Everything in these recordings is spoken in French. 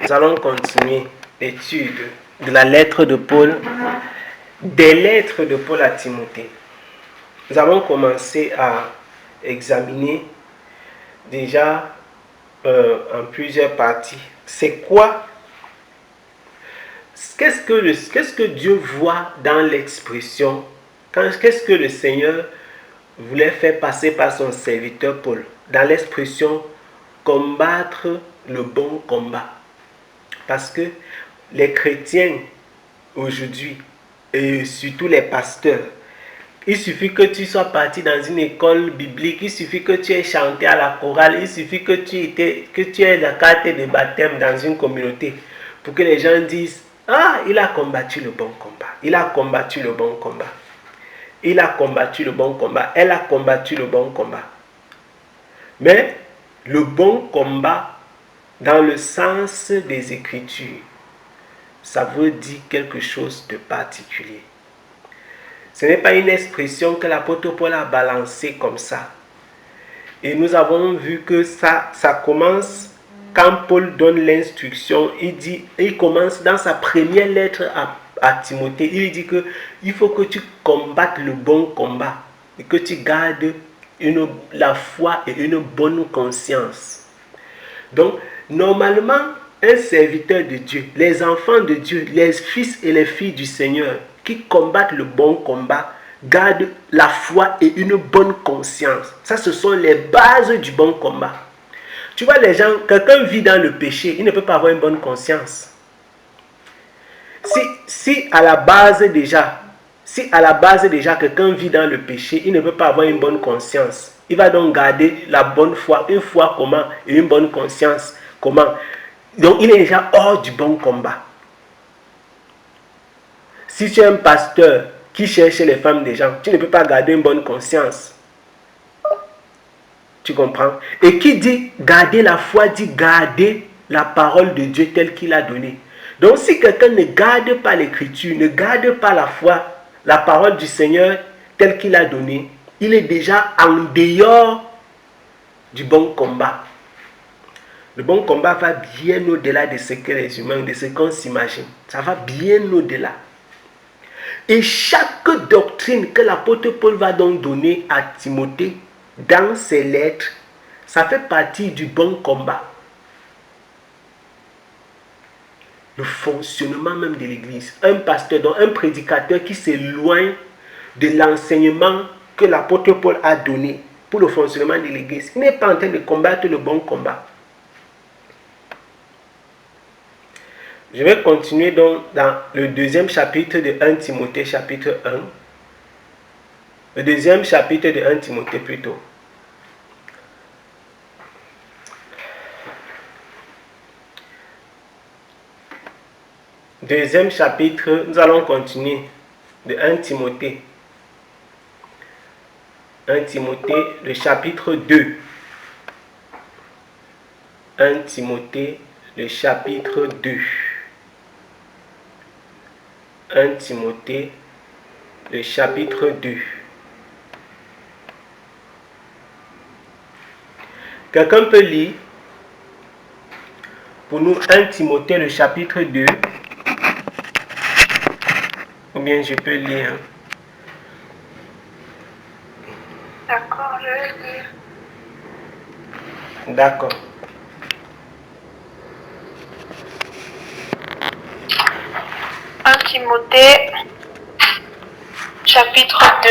Nous allons continuer l'étude de la lettre de Paul, des lettres de Paul à Timothée. Nous avons commencé à examiner déjà en plusieurs parties. C'est quoi? Qu'est-ce que Dieu voit dans l'expression? Qu'est-ce que le Seigneur voulait faire passer par son serviteur Paul dans l'expression combattre le bon combat? Parce que les chrétiens aujourd'hui, et surtout les pasteurs, il suffit que tu sois parti dans une école biblique, il suffit que tu aies chanté à la chorale, il suffit que tu aies la carte de baptême dans une communauté pour que les gens disent « Ah, il a combattu le bon combat, il a combattu le bon combat, il a combattu le bon combat, elle a combattu le bon combat. » Mais le bon combat, dans le sens des Écritures, ça veut dire quelque chose de particulier. Ce n'est pas une expression que l'apôtre Paul a balancée comme ça. Et nous avons vu que ça commence quand Paul donne l'instruction. Il commence dans sa première lettre à Timothée. Il dit qu'il faut que tu combattes le bon combat et que tu gardes la foi et une bonne conscience. Donc, normalement, un serviteur de Dieu, les enfants de Dieu, les fils et les filles du Seigneur qui combattent le bon combat, gardent la foi et une bonne conscience. Ça, ce sont les bases du bon combat. Tu vois, les gens, quelqu'un vit dans le péché, il ne peut pas avoir une bonne conscience. Si à la base déjà, quelqu'un vit dans le péché, il ne peut pas avoir une bonne conscience. Il va donc garder la bonne foi, une foi comment et une bonne conscience comment. Donc il est déjà hors du bon combat. Si tu es un pasteur qui cherche les femmes des gens, tu ne peux pas garder une bonne conscience. Tu comprends? Et qui dit garder la foi, dit garder la parole de Dieu telle qu'il a donnée. Donc si quelqu'un ne garde pas l'écriture, ne garde pas la foi, la parole du Seigneur telle qu'il a donnée, il est déjà en dehors du bon combat. Le bon combat va bien au-delà de ce que les humains, de ce qu'on s'imagine. Ça va bien au-delà. Et chaque doctrine que l'apôtre Paul va donc donner à Timothée dans ses lettres, ça fait partie du bon combat. Le fonctionnement même de l'église. Un pasteur, donc un prédicateur qui s'éloigne de l'enseignement que l'apôtre Paul a donné pour le fonctionnement de l'église, il n'est pas en train de combattre le bon combat. Je vais continuer donc dans le deuxième chapitre de 1 Timothée, chapitre 1. Le deuxième chapitre de 1 Timothée plutôt. Deuxième chapitre, nous allons continuer de 1 Timothée. 1 Timothée, le chapitre 2. 1 Timothée, le chapitre 2. 1 Timothée, le chapitre 2. Quelqu'un peut lire pour nous 1 Timothée, le chapitre 2. Ou bien je peux lire. D'accord, je vais lire. D'accord. Timothée, chapitre 2.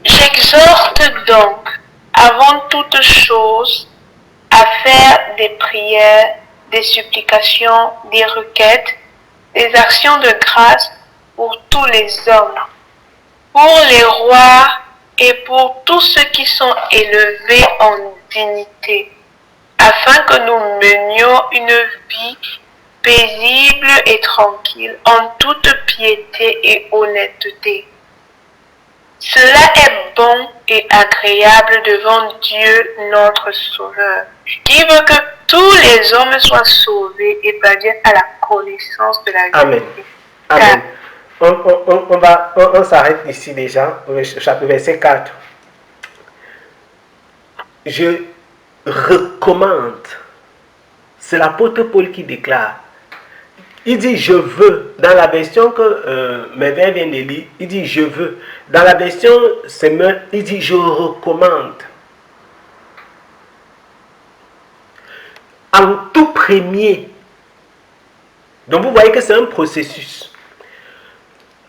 J'exhorte donc, avant toute chose, à faire des prières, des supplications, des requêtes, des actions de grâce pour tous les hommes, pour les rois et pour tous ceux qui sont élevés en dignité, afin que nous menions une vie paisible et tranquille, en toute piété et honnêteté. Cela est bon et agréable devant Dieu notre Sauveur, qui veut que tous les hommes soient sauvés et parviennent à la connaissance de la vérité. Amen. Amen. On s'arrête ici déjà, au verset 4. Je recommande C'est l'apôtre Paul qui déclare. Il dit je veux. Dans la version que Merveille vient de lire, il dit je veux. Dans la version Semeur, il dit je recommande. En tout premier. Donc vous voyez que c'est un processus.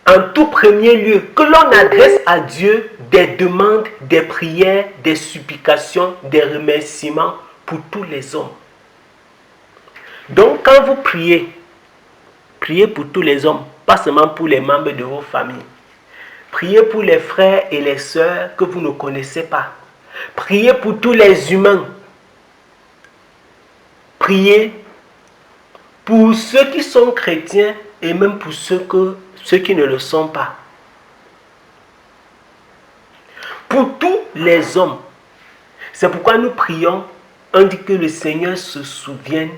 En tout premier lieu, que l'on adresse à Dieu des demandes, des prières, des supplications, des remerciements pour tous les hommes. Donc quand vous priez, priez pour tous les hommes, pas seulement pour les membres de vos familles. Priez pour les frères et les sœurs que vous ne connaissez pas. Priez pour tous les humains. Priez pour ceux qui sont chrétiens et même pour ceux qui ne le sont pas. Pour tous les hommes. C'est pourquoi nous prions, on dit que le Seigneur se souvienne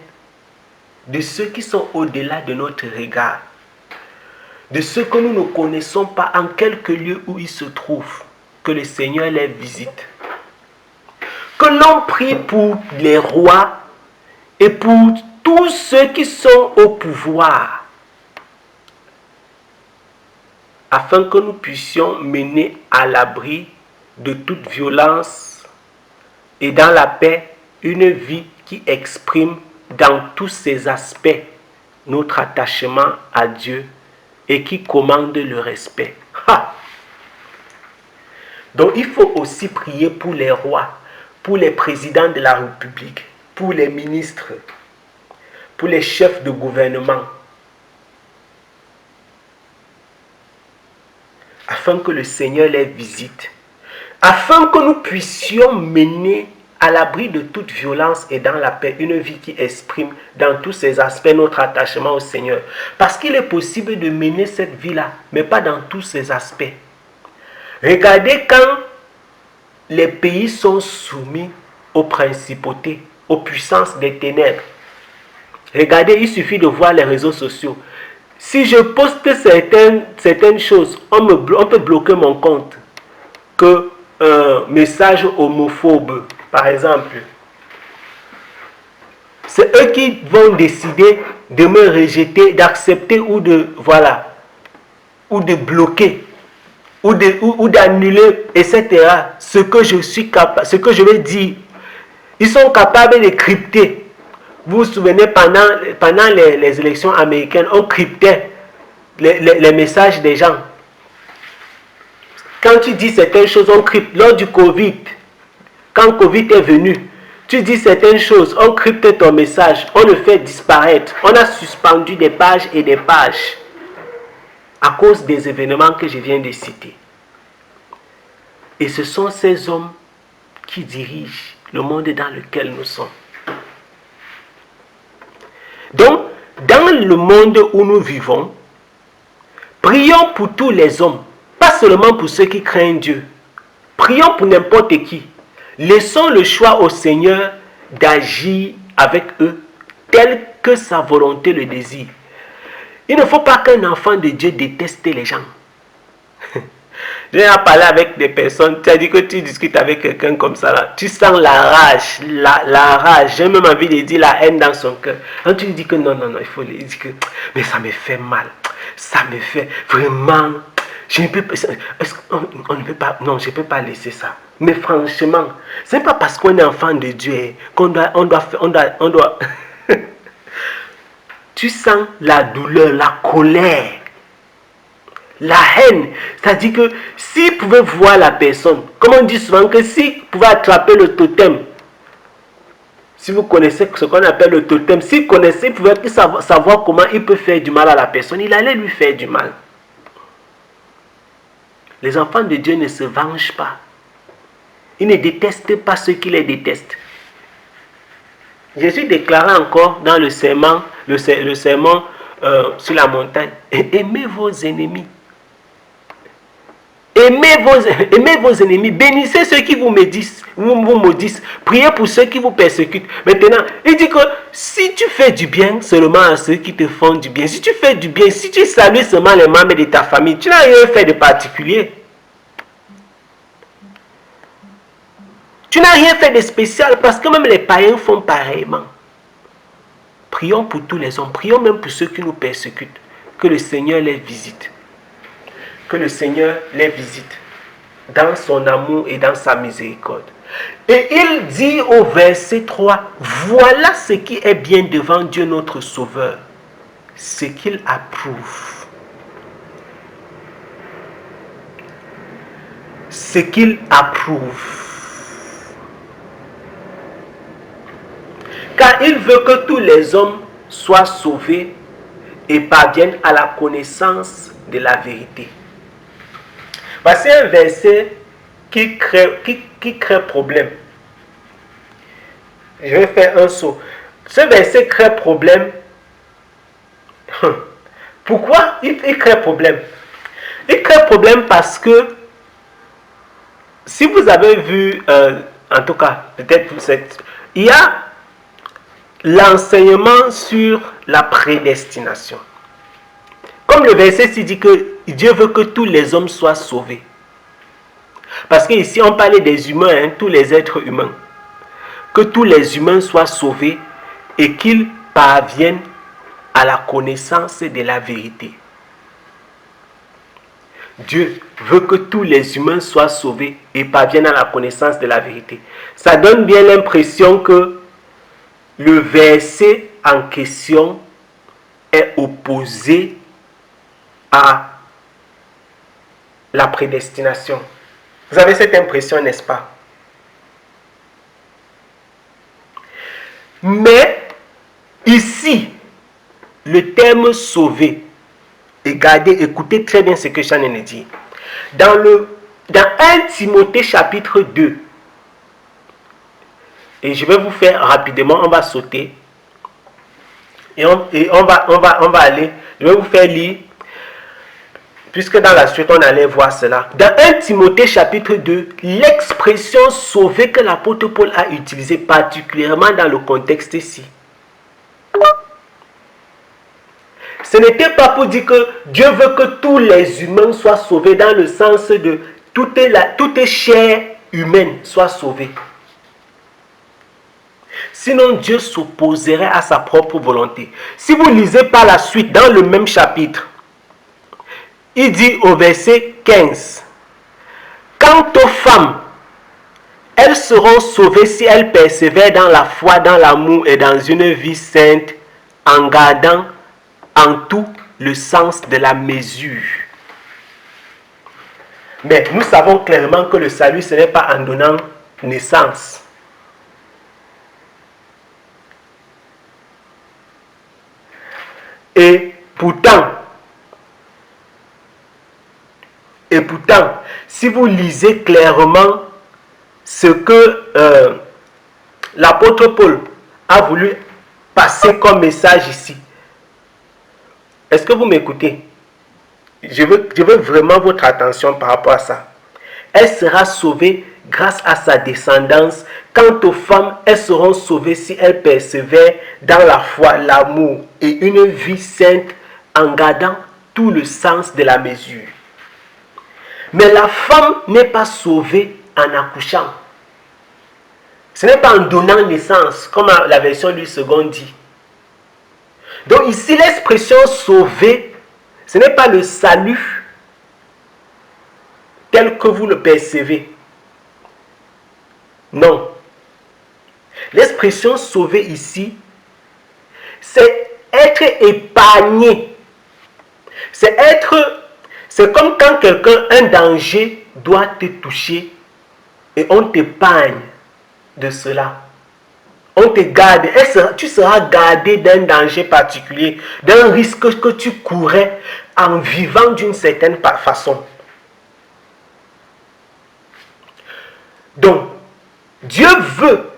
de ceux qui sont au-delà de notre regard, de ceux que nous ne connaissons pas en quelque lieu où ils se trouvent, que le Seigneur les visite. Que l'on prie pour les rois et pour tous ceux qui sont au pouvoir, afin que nous puissions mener à l'abri de toute violence et dans la paix une vie qui exprime dans tous ses aspects notre attachement à Dieu et qui commande le respect. Ha! Donc il faut aussi prier pour les rois, pour les présidents de la République, pour les ministres, pour les chefs de gouvernement, afin que le Seigneur les visite, afin que nous puissions mener à l'abri de toute violence et dans la paix une vie qui exprime dans tous ses aspects notre attachement au Seigneur. Parce qu'il est possible de mener cette vie-là, mais pas dans tous ses aspects. Regardez quand les pays sont soumis aux principautés, aux puissances des ténèbres. Regardez, il suffit de voir les réseaux sociaux. Si je poste certaines choses, on peut bloquer mon compte. Que un message homophobe, par exemple, c'est eux qui vont décider de me rejeter, d'accepter ou de, voilà, ou de bloquer, ou d'annuler, etc. Ce que je suis capable, ce que je vais dire. Ils sont capables de crypter. Vous vous souvenez, pendant les élections américaines, on cryptait les messages des gens. Quand tu dis certaines choses, on crypte. Lors du Covid, quand Covid est venu, tu dis certaines choses, on crypte ton message, on le fait disparaître. On a suspendu des pages et des pages à cause des événements que je viens de citer. Et ce sont ces hommes qui dirigent le monde dans lequel nous sommes. Donc, dans le monde où nous vivons, prions pour tous les hommes, pas seulement pour ceux qui craignent Dieu. Prions pour n'importe qui. Laissons le choix au Seigneur d'agir avec eux tel que sa volonté le désire. Il ne faut pas qu'un enfant de Dieu déteste les gens. J'ai parlé avec des personnes, tu as dit que tu discutes avec quelqu'un comme ça, là, tu sens la rage, la rage, j'ai même envie de dire la haine dans son cœur. Quand tu lui dis que non, il faut lui dire que, mais ça me fait mal, ça me fait vraiment, je ne peux pas, on ne peut pas, non, je ne peux pas laisser ça. Mais franchement, ce n'est pas parce qu'on est enfant de Dieu qu'on doit, tu sens la douleur, la colère. La haine, c'est-à-dire que s'il pouvait voir la personne, comme on dit souvent que s'il pouvait attraper le totem, si vous connaissez ce qu'on appelle le totem, s'il connaissait, il pouvait savoir comment il peut faire du mal à la personne, il allait lui faire du mal. Les enfants de Dieu ne se vengent pas. Ils ne détestent pas ceux qui les détestent. Jésus déclara encore dans le sermon sur la montagne, aimez vos ennemis. Aimez vos ennemis, bénissez ceux qui vous maudissent, priez pour ceux qui vous persécutent. Maintenant, il dit que si tu fais du bien seulement à ceux qui te font du bien, si tu fais du bien, si tu salues seulement les membres de ta famille, tu n'as rien fait de particulier. Tu n'as rien fait de spécial parce que même les païens font pareillement. prions pour tous les hommes, prions même pour ceux qui nous persécutent, que le Seigneur les visite. Que le Seigneur les visite dans son amour et dans sa miséricorde. Et il dit au verset 3, voilà ce qui est bien devant Dieu notre Sauveur, ce qu'il approuve. Ce qu'il approuve. Car il veut que tous les hommes soient sauvés et parviennent à la connaissance de la vérité. Voici un verset qui crée problème. Je vais faire un saut. Ce verset crée problème. Pourquoi il crée problème? Il crée problème parce que si vous avez vu, en tout cas, peut-être il y a l'enseignement sur la prédestination. Comme le verset ici dit que Dieu veut que tous les hommes soient sauvés. Parce qu'ici on parlait des humains, tous les êtres humains. Que tous les humains soient sauvés et qu'ils parviennent à la connaissance de la vérité. Dieu veut que tous les humains soient sauvés et parviennent à la connaissance de la vérité. Ça donne bien l'impression que le verset en question est opposé à la prédestination. Vous avez cette impression, n'est-ce pas? Mais ici, le terme sauver, et gardez, écoutez très bien ce que Jean dit. Dans 1 Timothée chapitre 2, et je vais vous faire rapidement, on va sauter, et on va aller, je vais vous faire lire, puisque dans la suite on allait voir cela. Dans 1 Timothée chapitre 2, l'expression sauver que l'apôtre Paul a utilisée particulièrement dans le contexte ici. Ce n'était pas pour dire que Dieu veut que tous les humains soient sauvés dans le sens de toute chair humaine soit sauvée. Sinon Dieu s'opposerait à sa propre volonté. Si vous lisez par la suite dans le même chapitre, il dit au verset 15, « Quant aux femmes, elles seront sauvées si elles persévèrent dans la foi, dans l'amour et dans une vie sainte, en gardant en tout le sens de la mesure. » Mais nous savons clairement que le salut, ce n'est pas en donnant naissance. Et pourtant, si vous lisez clairement ce que l'apôtre Paul a voulu passer comme message ici, est-ce que vous m'écoutez? Je veux vraiment votre attention par rapport à ça. Elle sera sauvée grâce à sa descendance. Quant aux femmes, elles seront sauvées si elles persévèrent dans la foi, l'amour et une vie sainte en gardant tout le sens de la mesure. Mais la femme n'est pas sauvée en accouchant. Ce n'est pas en donnant naissance, comme la version du second dit. Donc ici, l'expression sauver, ce n'est pas le salut tel que vous le percevez. Non. L'expression sauver ici, c'est être épargné. C'est comme quand quelqu'un, un danger doit te toucher et on t'épargne de cela. On te garde, tu seras gardé d'un danger particulier, d'un risque que tu courais en vivant d'une certaine façon. Donc, Dieu veut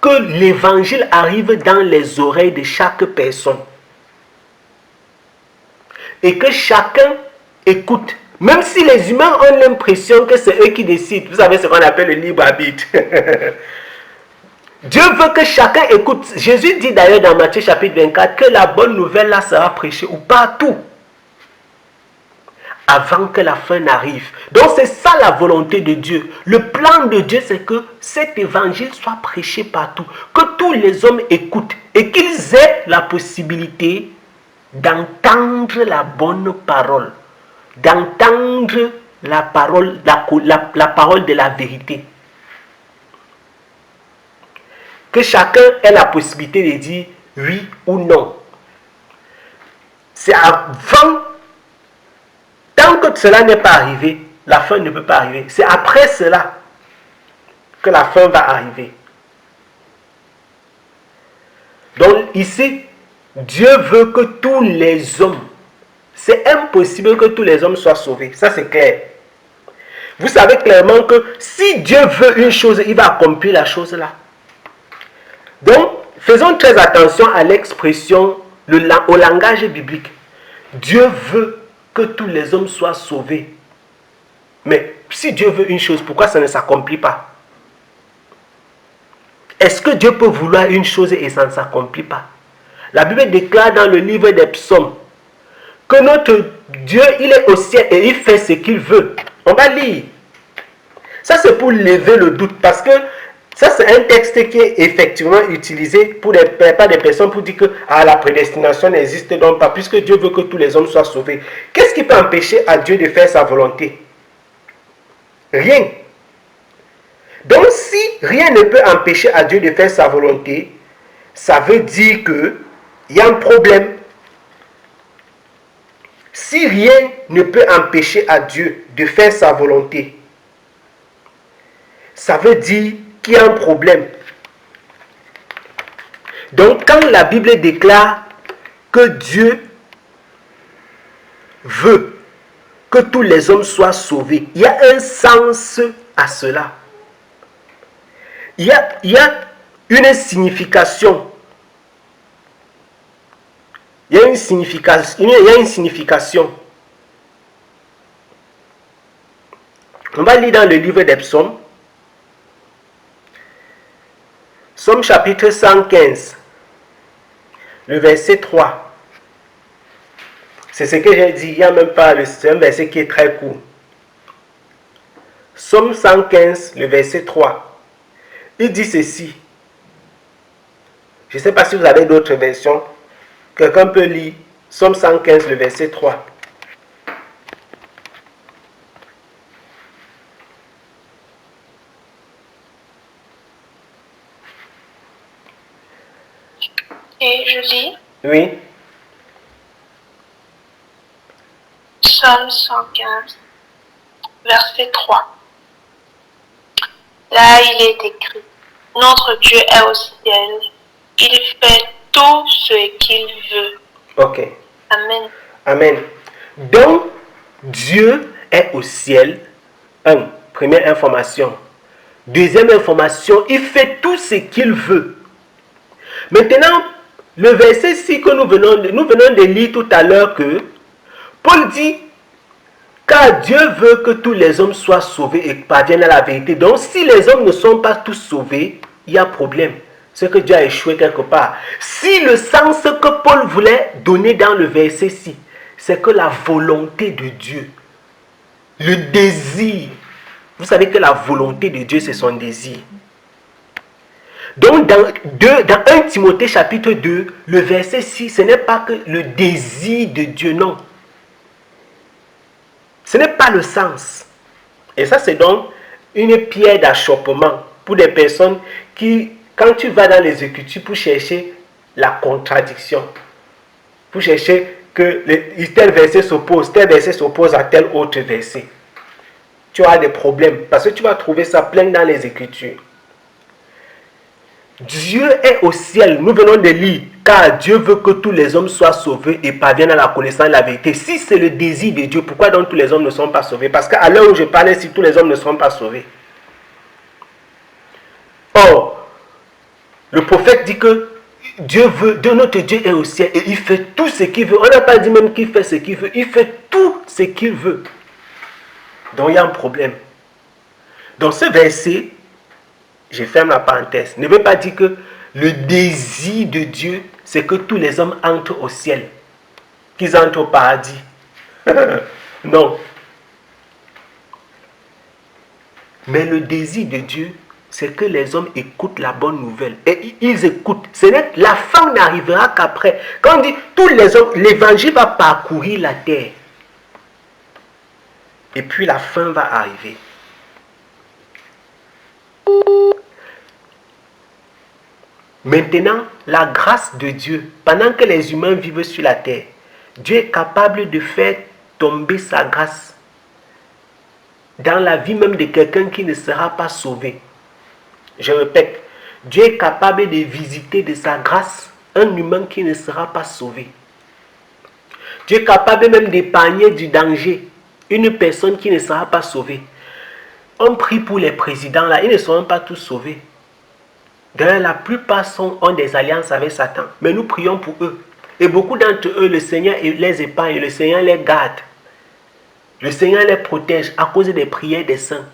que l'évangile arrive dans les oreilles de chaque personne. Et que chacun écoute. Même si les humains ont l'impression que c'est eux qui décident. Vous savez ce qu'on appelle le libre arbitre. Dieu veut que chacun écoute. Jésus dit d'ailleurs dans Matthieu chapitre 24 que la bonne nouvelle là sera prêchée ou partout. avant que la fin n'arrive. Donc c'est ça la volonté de Dieu. Le plan de Dieu, c'est que cet évangile soit prêché partout, que tous les hommes écoutent et qu'ils aient la possibilité d'entendre la bonne parole, d'entendre la parole, la parole de la vérité. Que chacun ait la possibilité de dire oui ou non. C'est avant, tant que cela n'est pas arrivé, la fin ne peut pas arriver. C'est après cela que la fin va arriver. Donc ici, Dieu veut que tous les hommes, c'est impossible que tous les hommes soient sauvés. Ça c'est clair. Vous savez clairement que si Dieu veut une chose, il va accomplir la chose là. Donc, faisons très attention à l'expression, au langage biblique. Dieu veut que tous les hommes soient sauvés. Mais si Dieu veut une chose, pourquoi ça ne s'accomplit pas? Est-ce que Dieu peut vouloir une chose et ça ne s'accomplit pas? La Bible déclare dans le livre des psaumes que notre Dieu, il est au ciel et il fait ce qu'il veut. On va lire. Ça, c'est pour lever le doute parce que ça, c'est un texte qui est effectivement utilisé par des personnes pour dire que la prédestination n'existe donc pas, puisque Dieu veut que tous les hommes soient sauvés. Qu'est-ce qui peut empêcher à Dieu de faire sa volonté? Rien. Donc, si rien ne peut empêcher à Dieu de faire sa volonté, ça veut dire qu'il y a un problème. Si rien ne peut empêcher à Dieu de faire sa volonté, ça veut dire qu'il y a un problème. Donc, quand la Bible déclare que Dieu veut que tous les hommes soient sauvés, il y a un sens à cela. Il y a une signification. Il y a une signification. On va lire dans le livre des psaumes. Psaume chapitre 115, le verset 3. C'est ce que j'ai dit, il n'y a même pas, c'est un verset qui est très court. Psaume 115, le verset 3. Il dit ceci. Je ne sais pas si vous avez d'autres versions. Quelqu'un peut lire Psaume 115, le verset 3. Et je lis. Oui. Psaume 115, verset 3. Là, il est écrit, notre Dieu est au ciel, il fait tout ce qu'il veut. Ok. Amen. Amen. Donc, Dieu est au ciel. Première information. Deuxième information, il fait tout ce qu'il veut. Maintenant, le verset 6 que nous venons de lire tout à l'heure, que Paul dit, car Dieu veut que tous les hommes soient sauvés et parviennent à la vérité. Donc, si les hommes ne sont pas tous sauvés, il y a problème. C'est que Dieu a échoué quelque part. Si le sens que Paul voulait donner dans le verset 6, c'est que la volonté de Dieu, le désir, vous savez que la volonté de Dieu, c'est son désir. Donc, dans 1 Timothée chapitre 2, le verset 6, ce n'est pas que le désir de Dieu, non. Ce n'est pas le sens. Et ça, c'est donc une pierre d'achoppement pour des personnes qui, quand tu vas dans les Écritures pour chercher la contradiction, pour chercher que tel verset s'oppose à tel autre verset, tu auras des problèmes parce que tu vas trouver ça plein dans les Écritures. Dieu est au ciel, nous venons de lire, car Dieu veut que tous les hommes soient sauvés et parviennent à la connaissance de la vérité. Si c'est le désir de Dieu, pourquoi donc tous les hommes ne sont pas sauvés? Parce qu'à l'heure où je parlais, si tous les hommes ne seront pas sauvés. Or, le prophète dit que notre Dieu est au ciel et il fait tout ce qu'il veut. On n'a pas dit même qu'il fait ce qu'il veut, il fait tout ce qu'il veut. Donc il y a un problème. Dans ce verset, je ferme la parenthèse, ne veut pas dire que le désir de Dieu, c'est que tous les hommes entrent au ciel, qu'ils entrent au paradis. Non. Mais le désir de Dieu, c'est que les hommes écoutent la bonne nouvelle. Et ils écoutent. La fin n'arrivera qu'après. Quand on dit tous les hommes, l'évangile va parcourir la terre. Et puis la fin va arriver. Maintenant, la grâce de Dieu, pendant que les humains vivent sur la terre, Dieu est capable de faire tomber sa grâce dans la vie même de quelqu'un qui ne sera pas sauvé. Je répète, Dieu est capable de visiter de sa grâce un humain qui ne sera pas sauvé. Dieu est capable même d'épargner du danger une personne qui ne sera pas sauvée. On prie pour les présidents là, ils ne seront pas tous sauvés. D'ailleurs, la plupart ont des alliances avec Satan. Mais nous prions pour eux. Et beaucoup d'entre eux, le Seigneur les épargne, le Seigneur les garde. Le Seigneur les protège à cause des prières des saints.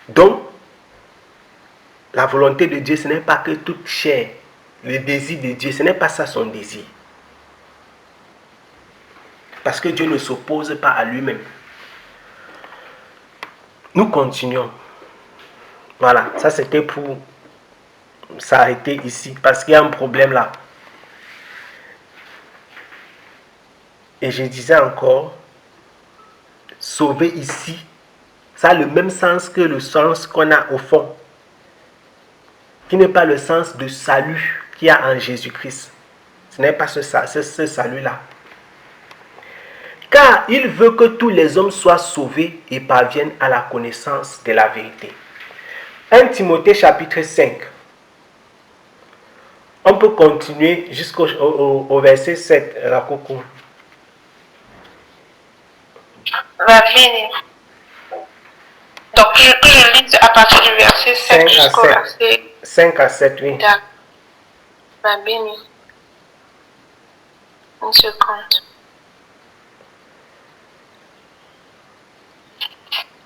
Donc, la volonté de Dieu, ce n'est pas que toute chair. Le désir de Dieu, ce n'est pas ça son désir. Parce que Dieu ne s'oppose pas à lui-même. Nous continuons. Voilà, ça c'était pour s'arrêter ici. Parce qu'il y a un problème là. Et je disais encore, sauver ici, ça a le même sens que le sens qu'on a au fond. Qui n'est pas le sens de salut qu'il y a en Jésus-Christ. Ce n'est pas ce salut-là. Car il veut que tous les hommes soient sauvés et parviennent à la connaissance de la vérité. 1 Timothée chapitre 5. On peut continuer jusqu'au verset 7. Rakoko. Donc, je lis à partir du verset 5 jusqu'au verset 5 à 7, oui. Va béni. Une seconde.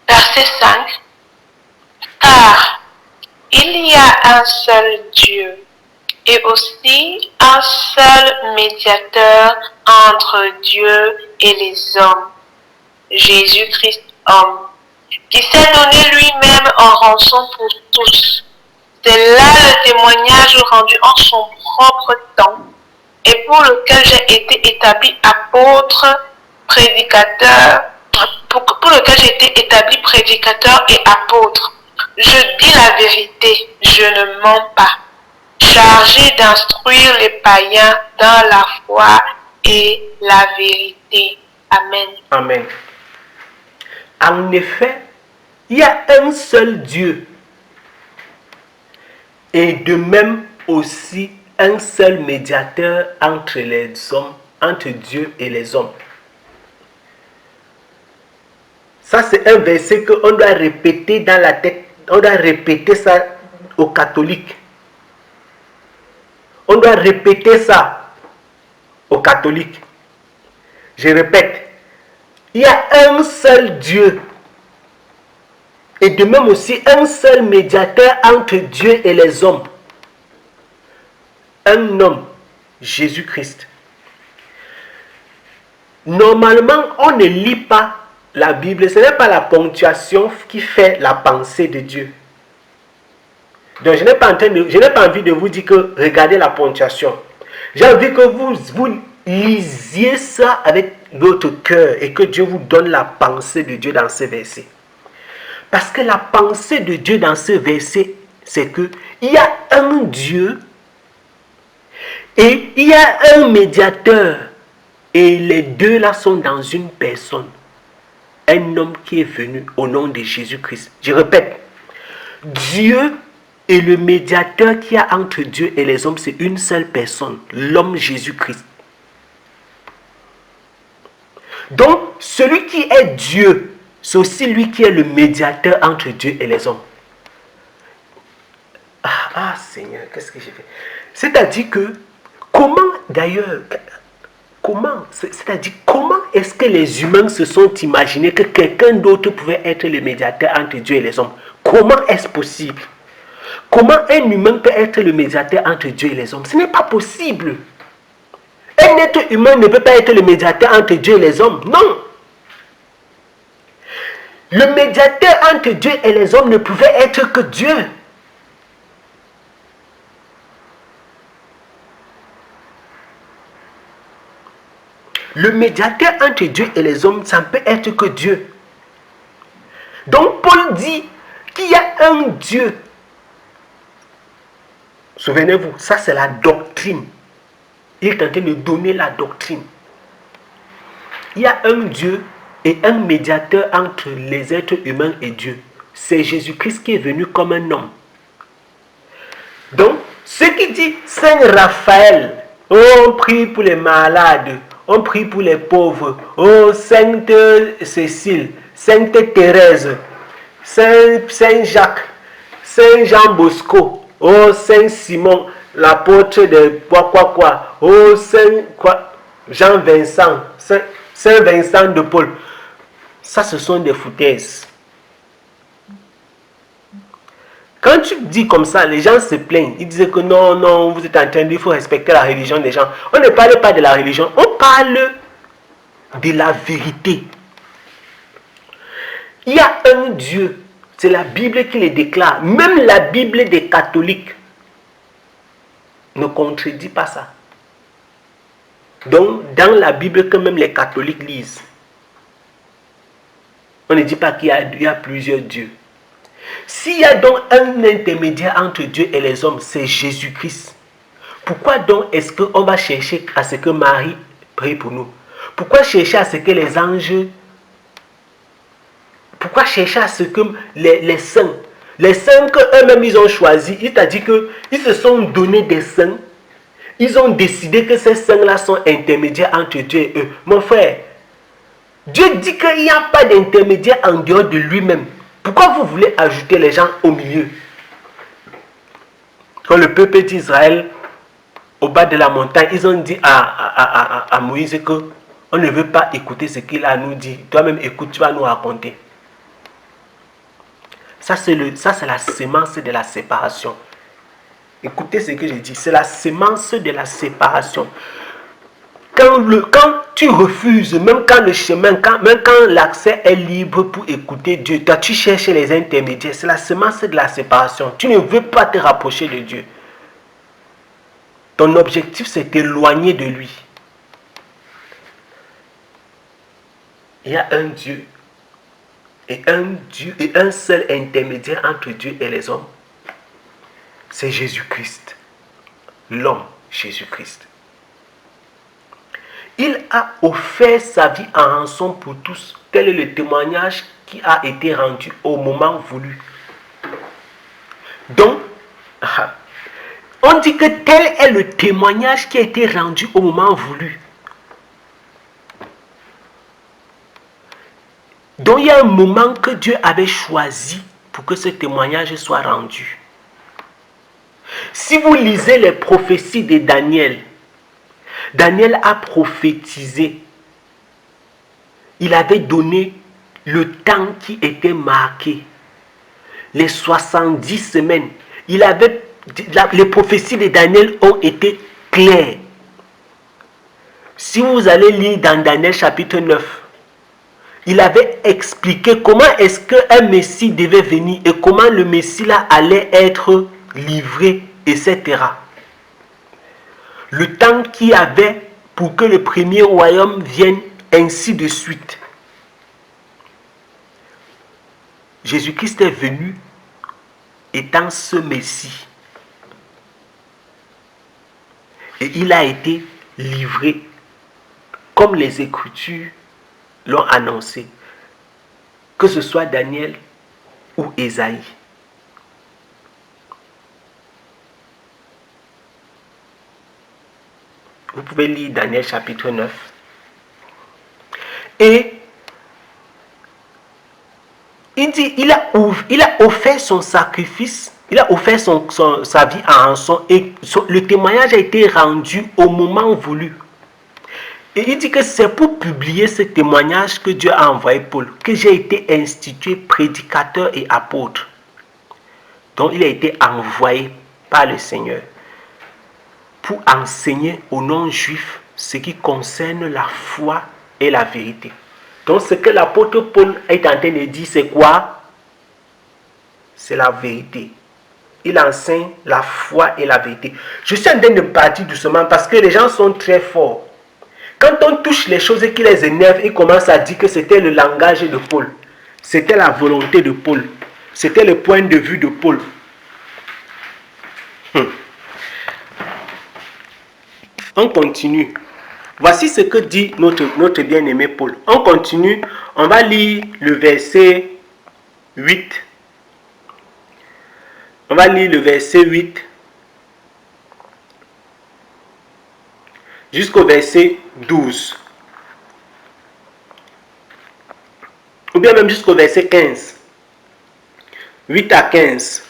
Verset 5. Car il y a un seul Dieu et aussi un seul médiateur entre Dieu et les hommes, Jésus-Christ homme, qui s'est donné lui-même en rançon pour tous. C'est là le témoignage rendu en son propre temps et pour lequel j'ai été établi apôtre, prédicateur, pour lequel j'ai été établi prédicateur et apôtre. Je dis la vérité, je ne mens pas, chargé d'instruire les païens dans la foi et la vérité. Amen. Amen. En effet, il y a un seul Dieu et de même aussi un seul médiateur entre les hommes, entre Dieu et les hommes. Ça, c'est un verset qu'on doit répéter dans la tête. On doit répéter ça aux catholiques. On doit répéter ça aux catholiques. Je répète, il y a un seul Dieu et de même aussi un seul médiateur entre Dieu et les hommes. Un homme, Jésus-Christ. Normalement, on ne lit pas la Bible. Ce n'est pas la ponctuation qui fait la pensée de Dieu. Donc, je n'ai pas envie de vous dire que regardez la ponctuation. J'ai envie que vous lisiez ça avec votre cœur et que Dieu vous donne la pensée de Dieu dans ce verset. Parce que la pensée de Dieu dans ce verset, c'est que il y a un Dieu et il y a un médiateur. Et les deux là sont dans une personne. Un homme qui est venu au nom de Jésus-Christ. Je répète, Dieu et le médiateur qu'il y a entre Dieu et les hommes, c'est une seule personne, l'homme Jésus-Christ. Donc, celui qui est Dieu, c'est aussi lui qui est le médiateur entre Dieu et les hommes. Ah Seigneur, qu'est-ce que j'ai fait? C'est-à-dire que, comment est-ce que les humains se sont imaginés que quelqu'un d'autre pouvait être le médiateur entre Dieu et les hommes? Comment est-ce possible? Comment un humain peut être le médiateur entre Dieu et les hommes? Ce n'est pas possible. Un être humain ne peut pas être le médiateur entre Dieu et les hommes. Non. Le médiateur entre Dieu et les hommes ne pouvait être que Dieu. Le médiateur entre Dieu et les hommes, ça ne peut être que Dieu. Donc Paul dit qu'il y a un Dieu. Souvenez-vous, ça c'est la doctrine. Il est en train de donner la doctrine. Il y a un Dieu et un médiateur entre les êtres humains et Dieu. C'est Jésus-Christ qui est venu comme un homme. Donc, ce qui dit Saint Raphaël, oh, on prie pour les malades, on prie pour les pauvres, oh, Sainte Cécile, Sainte Thérèse, Saint Jacques, Saint Jean Bosco, oh, Saint Simon, l'apôtre de quoi, oh, Saint Jean Vincent, Saint Vincent de Paul. Ça, ce sont des foutaises. Quand tu dis comme ça, les gens se plaignent. Ils disent que non, non, vous êtes en train de dire qu'il faut respecter la religion des gens. On ne parle pas de la religion, on parle de la vérité. Il y a un Dieu, c'est la Bible qui le déclare. Même la Bible des catholiques ne contredit pas ça. Donc, dans la Bible que même les catholiques lisent, on ne dit pas qu'il y a plusieurs dieux. S'il y a donc un intermédiaire entre Dieu et les hommes, c'est Jésus-Christ. Pourquoi donc est-ce qu'on va chercher à ce que Marie prie pour nous? Pourquoi chercher à ce que les anges... Pourquoi chercher à ce que les saints qu'eux-mêmes ils ont choisis, il t'a dit qu'ils se sont donné des saints. Ils ont décidé que ces saints-là sont intermédiaires entre Dieu et eux. Mon frère, Dieu dit qu'il n'y a pas d'intermédiaire en dehors de lui-même. Pourquoi vous voulez ajouter les gens au milieu? Quand le peuple d'Israël, au bas de la montagne, ils ont dit à Moïse qu'on ne veut pas écouter ce qu'il a à nous dit. Toi-même, écoute, tu vas nous raconter. Ça, c'est la sémence de la séparation. Écoutez ce que je dis, c'est la sémence de la séparation. Quand tu refuses, même quand le chemin, même quand l'accès est libre pour écouter Dieu, toi tu cherches les intermédiaires, c'est la sémence de la séparation. Tu ne veux pas te rapprocher de Dieu. Ton objectif, c'est t'éloigner de lui. Il y a un Dieu et un seul intermédiaire entre Dieu et les hommes. C'est Jésus-Christ, l'homme Jésus-Christ. Il a offert sa vie en rançon pour tous. Tel est le témoignage qui a été rendu au moment voulu. Donc, on dit que tel est le témoignage qui a été rendu au moment voulu. Donc, il y a un moment que Dieu avait choisi pour que ce témoignage soit rendu. Si vous lisez les prophéties de Daniel, Daniel a prophétisé. Il avait donné le temps qui était marqué. Les 70 semaines. Les prophéties de Daniel ont été claires. Si vous allez lire dans Daniel chapitre 9, il avait expliqué comment est-ce qu'un Messie devait venir et comment le Messie là allait être livré, etc. Le temps qu'il y avait pour que le premier royaume vienne, ainsi de suite. Jésus-Christ est venu étant ce Messie. Et il a été livré comme les Écritures l'ont annoncé. Que ce soit Daniel ou Ésaïe. Vous pouvez lire Daniel chapitre 9. Et il dit, il a offert son sacrifice, il a offert sa vie en rançon et le témoignage a été rendu au moment voulu. Et il dit que c'est pour publier ce témoignage que Dieu a envoyé Paul, que j'ai été institué prédicateur et apôtre. Donc il a été envoyé par le Seigneur pour enseigner aux non-juifs ce qui concerne la foi et la vérité. Donc ce que l'apôtre Paul est en train de dire, c'est quoi? C'est la vérité. Il enseigne la foi et la vérité. Je suis en train de partir doucement parce que les gens sont très forts. Quand on touche les choses qui les énervent, ils commencent à dire que c'était le langage de Paul. C'était la volonté de Paul. C'était le point de vue de Paul. On continue. Voici ce que dit notre bien-aimé Paul. On continue. On va lire le verset 8. On va lire le verset 8 jusqu'au verset 12. Ou bien même jusqu'au verset 15. 8 à 15.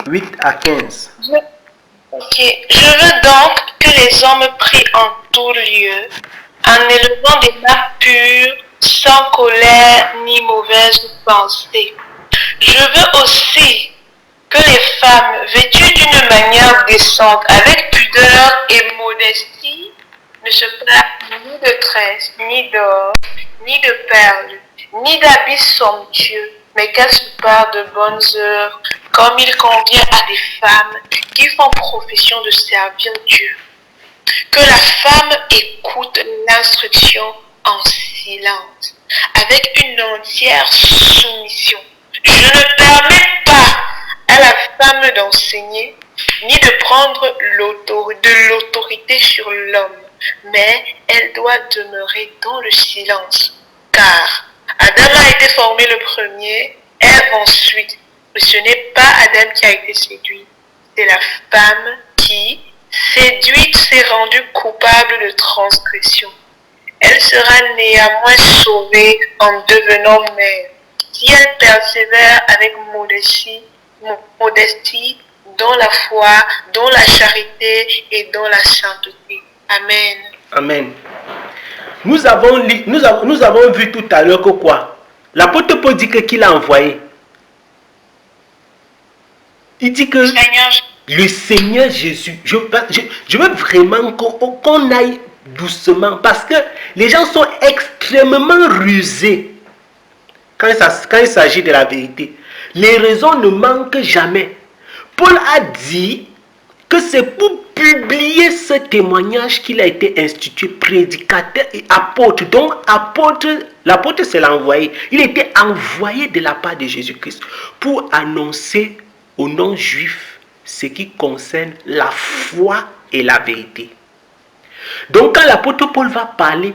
« 8 à 15. Je veux donc que les hommes prient en tout lieu, en élevant des mains pures, sans colère ni mauvaise pensée. Je veux aussi que les femmes, vêtues d'une manière décente, avec pudeur et modestie, ne se plaignent ni de tresses, ni d'or, ni de perles, ni d'habits somptueux, mais qu'elles se parlent de bonnes œuvres, comme il convient à des femmes qui font profession de servir Dieu. Que la femme écoute l'instruction en silence, avec une entière soumission. Je ne permets pas à la femme d'enseigner, ni de prendre de l'autorité sur l'homme, mais elle doit demeurer dans le silence, car Adam a été formé le premier, Ève ensuite. Mais ce n'est pas Adam qui a été séduit, c'est la femme qui, séduite, s'est rendue coupable de transgression. Elle sera néanmoins sauvée en devenant mère, si elle persévère avec modestie dans la foi, dans la charité et dans la sainteté. Amen. Amen. Nous avons vu tout à l'heure que quoi? L'apôtre Paul dit que qui l'a envoyé? Il dit que le Seigneur Jésus, je veux vraiment qu'on aille doucement parce que les gens sont extrêmement rusés quand il s'agit de la vérité. Les raisons ne manquent jamais. Paul a dit que c'est pour publier ce témoignage qu'il a été institué prédicateur et apôtre. Donc l'apôtre c'est l'envoyé. Il était envoyé de la part de Jésus-Christ pour annoncer aux non-juifs ce qui concerne la foi et la vérité. Donc quand l'apôtre Paul va parler,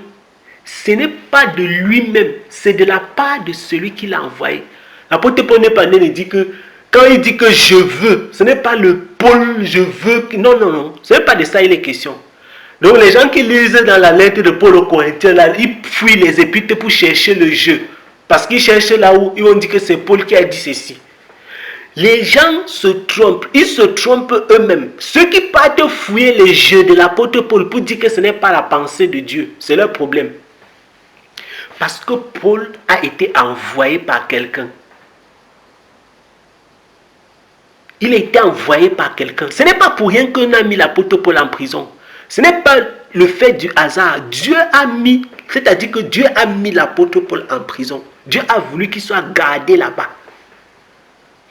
ce n'est pas de lui-même, c'est de la part de celui qui l'a envoyé. L'apôtre Paul n'est pas né de dire que quand il dit que je veux, ce n'est pas le Paul, je veux. Non. Ce n'est pas de ça il est question. Donc les gens qui lisent dans la lettre de Paul aux Corinthiens, là, ils fuient les épîtres pour chercher le je. Parce qu'ils cherchent là où ils vont dire que c'est Paul qui a dit ceci. Les gens se trompent, ils se trompent eux-mêmes. Ceux qui partent fouiller les jeux de l'apôtre Paul pour dire que ce n'est pas la pensée de Dieu, c'est leur problème. Parce que Paul a été envoyé par quelqu'un. Il a été envoyé par quelqu'un. Ce n'est pas pour rien qu'on a mis l'apôtre Paul en prison. Ce n'est pas le fait du hasard. Dieu a mis, c'est-à-dire que Dieu a mis l'apôtre Paul en prison. Dieu a voulu qu'il soit gardé là-bas.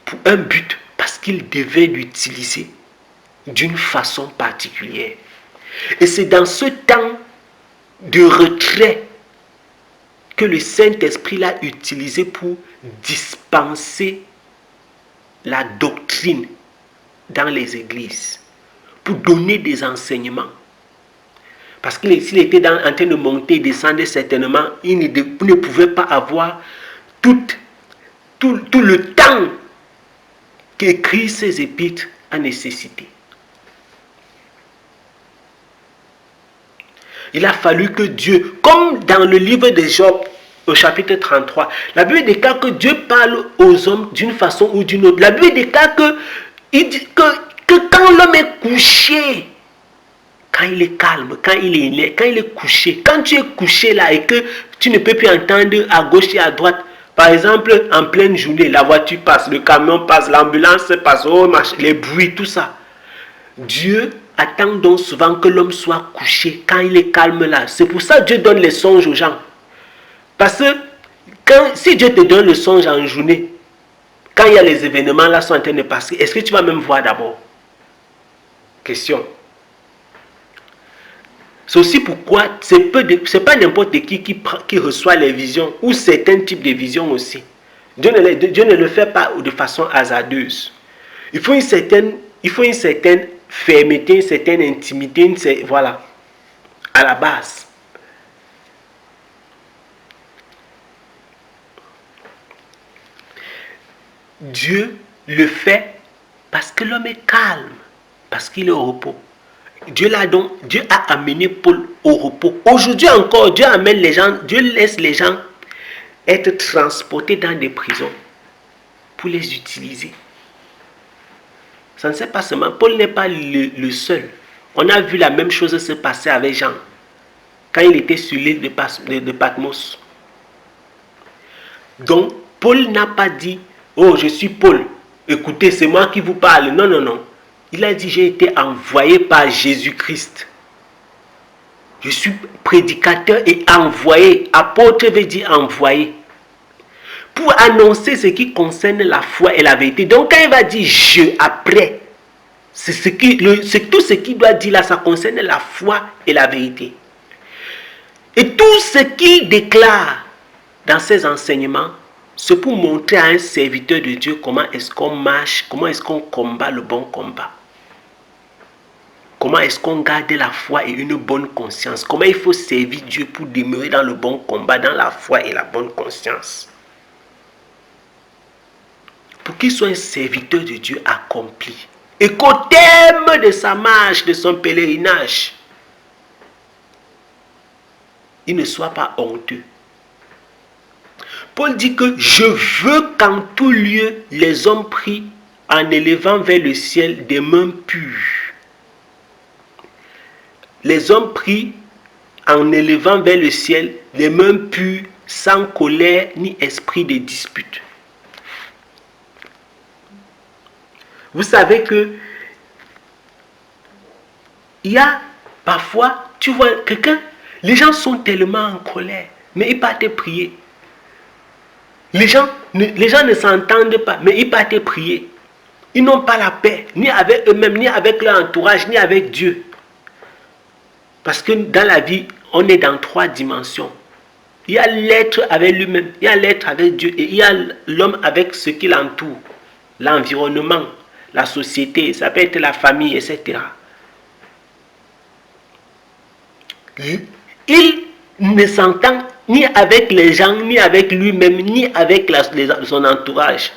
Pour un but, parce qu'il devait l'utiliser d'une façon particulière. Et c'est dans ce temps de retrait que le Saint-Esprit l'a utilisé pour dispenser la doctrine dans les églises, pour donner des enseignements. Parce que s'il était en train de monter et descendre, certainement, il ne pouvait pas avoir tout le temps qu'écrit ces épîtres a nécessité. Il a fallu que Dieu, comme dans le livre de Job, au chapitre 33, la Bible déclare que Dieu parle aux hommes d'une façon ou d'une autre. La Bible déclare que quand l'homme est couché, quand il est calme, quand il est couché, quand tu es couché là et que tu ne peux plus entendre à gauche et à droite, Par exemple, en pleine journée, la voiture passe, le camion passe, l'ambulance passe, oh, les bruits, tout ça. Dieu attend donc souvent que l'homme soit couché quand il est calme là. C'est pour ça que Dieu donne les songes aux gens. Parce que si Dieu te donne le songe en journée, quand il y a les événements là sont en train de passer, est-ce que tu vas même voir d'abord? Question. C'est aussi pourquoi c'est pas n'importe qui reçoit les visions ou certains types de visions aussi. Dieu ne le fait pas de façon hasardeuse. Il faut une certaine fermeté, une certaine intimité, voilà, à la base. Dieu le fait parce que l'homme est calme, parce qu'il est au repos. Dieu a amené Paul au repos. Aujourd'hui encore, Dieu amène les gens, Dieu laisse les gens être transportés dans des prisons pour les utiliser. Ça ne sait pas seulement, Paul n'est pas le seul. On a vu la même chose se passer avec Jean quand il était sur l'île de Patmos. Donc, Paul n'a pas dit, oh, je suis Paul, écoutez, c'est moi qui vous parle. Non, non, non. Il a dit, j'ai été envoyé par Jésus-Christ. Je suis prédicateur et envoyé. Apôtre veut dire envoyé. Pour annoncer ce qui concerne la foi et la vérité. Donc, quand il va dire je après, c'est tout ce qu'il doit dire là, ça concerne la foi et la vérité. Et tout ce qu'il déclare dans ses enseignements, c'est pour montrer à un serviteur de Dieu comment est-ce qu'on marche, comment est-ce qu'on combat le bon combat. Comment est-ce qu'on garde la foi et une bonne conscience. Comment il faut servir Dieu pour demeurer dans le bon combat, dans la foi et la bonne conscience. Pour qu'il soit un serviteur de Dieu accompli. Et qu'au terme de sa marche, de son pèlerinage, il ne soit pas honteux. Paul dit que je veux qu'en tout lieu, les hommes prient en élevant vers le ciel des mains pures. Les hommes prient en élevant vers le ciel des mains pures, sans colère ni esprit de dispute. Vous savez que il y a parfois, tu vois quelqu'un, les gens sont tellement en colère, mais ils partent prier. Les gens ne s'entendent pas, mais ils partent prier. Ils n'ont pas la paix, ni avec eux-mêmes, ni avec leur entourage, ni avec Dieu. Parce que dans la vie, on est dans 3 dimensions. Il y a l'être avec lui-même, il y a l'être avec Dieu, et il y a l'homme avec ce qui l'entoure, l'environnement, la société, ça peut être la famille, etc. Il ne s'entend ni avec les gens, ni avec lui-même, ni avec son entourage.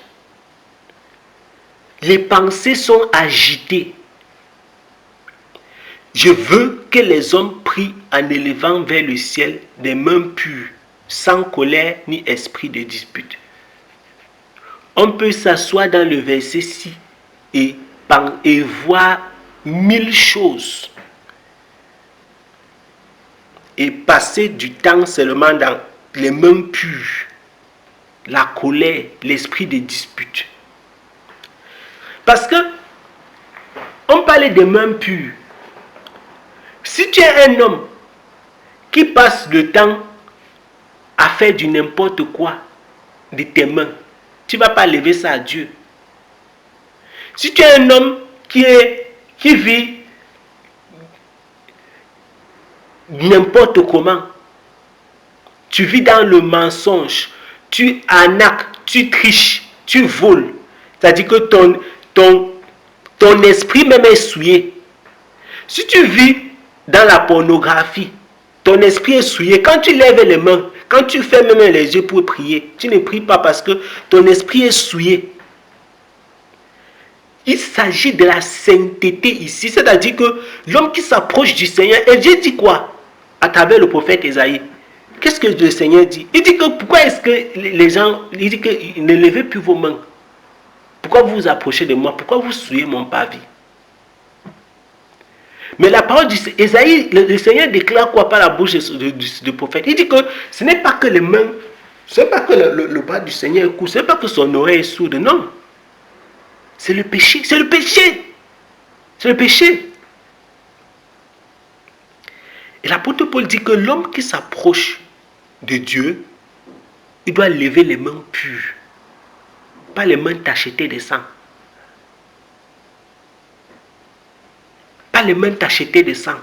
Les pensées sont agitées. Je veux que les hommes prient en élevant vers le ciel des mains pures, sans colère ni esprit de dispute. On peut s'asseoir dans le verset 6 et voir 1000 choses et passer du temps seulement dans les mains pures, la colère, l'esprit de dispute. Parce que on parlait des mains pures. Si tu es un homme qui passe le temps à faire du n'importe quoi de tes mains, tu ne vas pas lever ça à Dieu. Si tu es un homme qui vit n'importe comment, tu vis dans le mensonge, tu arnaques, tu triches, tu voles, c'est-à-dire que ton esprit même est souillé. Si tu vis dans la pornographie, ton esprit est souillé. Quand tu lèves les mains, quand tu fermes même les yeux pour prier, tu ne pries pas parce que ton esprit est souillé. Il s'agit de la sainteté ici, c'est-à-dire que l'homme qui s'approche du Seigneur, et Dieu dit quoi à travers le prophète Esaïe? Qu'est-ce que le Seigneur dit? Il dit que pourquoi est-ce que les gens, il dit que ne levez plus vos mains. Pourquoi vous vous approchez de moi? Pourquoi vous souillez mon pavé? Mais la parole d'Esaïe, le Seigneur déclare quoi par la bouche du prophète? Il dit que ce n'est pas que les mains Ce n'est pas que le bras du Seigneur est court, ce n'est pas que son oreille est sourde, non. C'est le péché, c'est le péché. C'est le péché. Et l'apôtre Paul dit que l'homme qui s'approche de Dieu, il doit lever les mains pures, pas les mains tachetées de sang. Pas les mains tachetées de sang.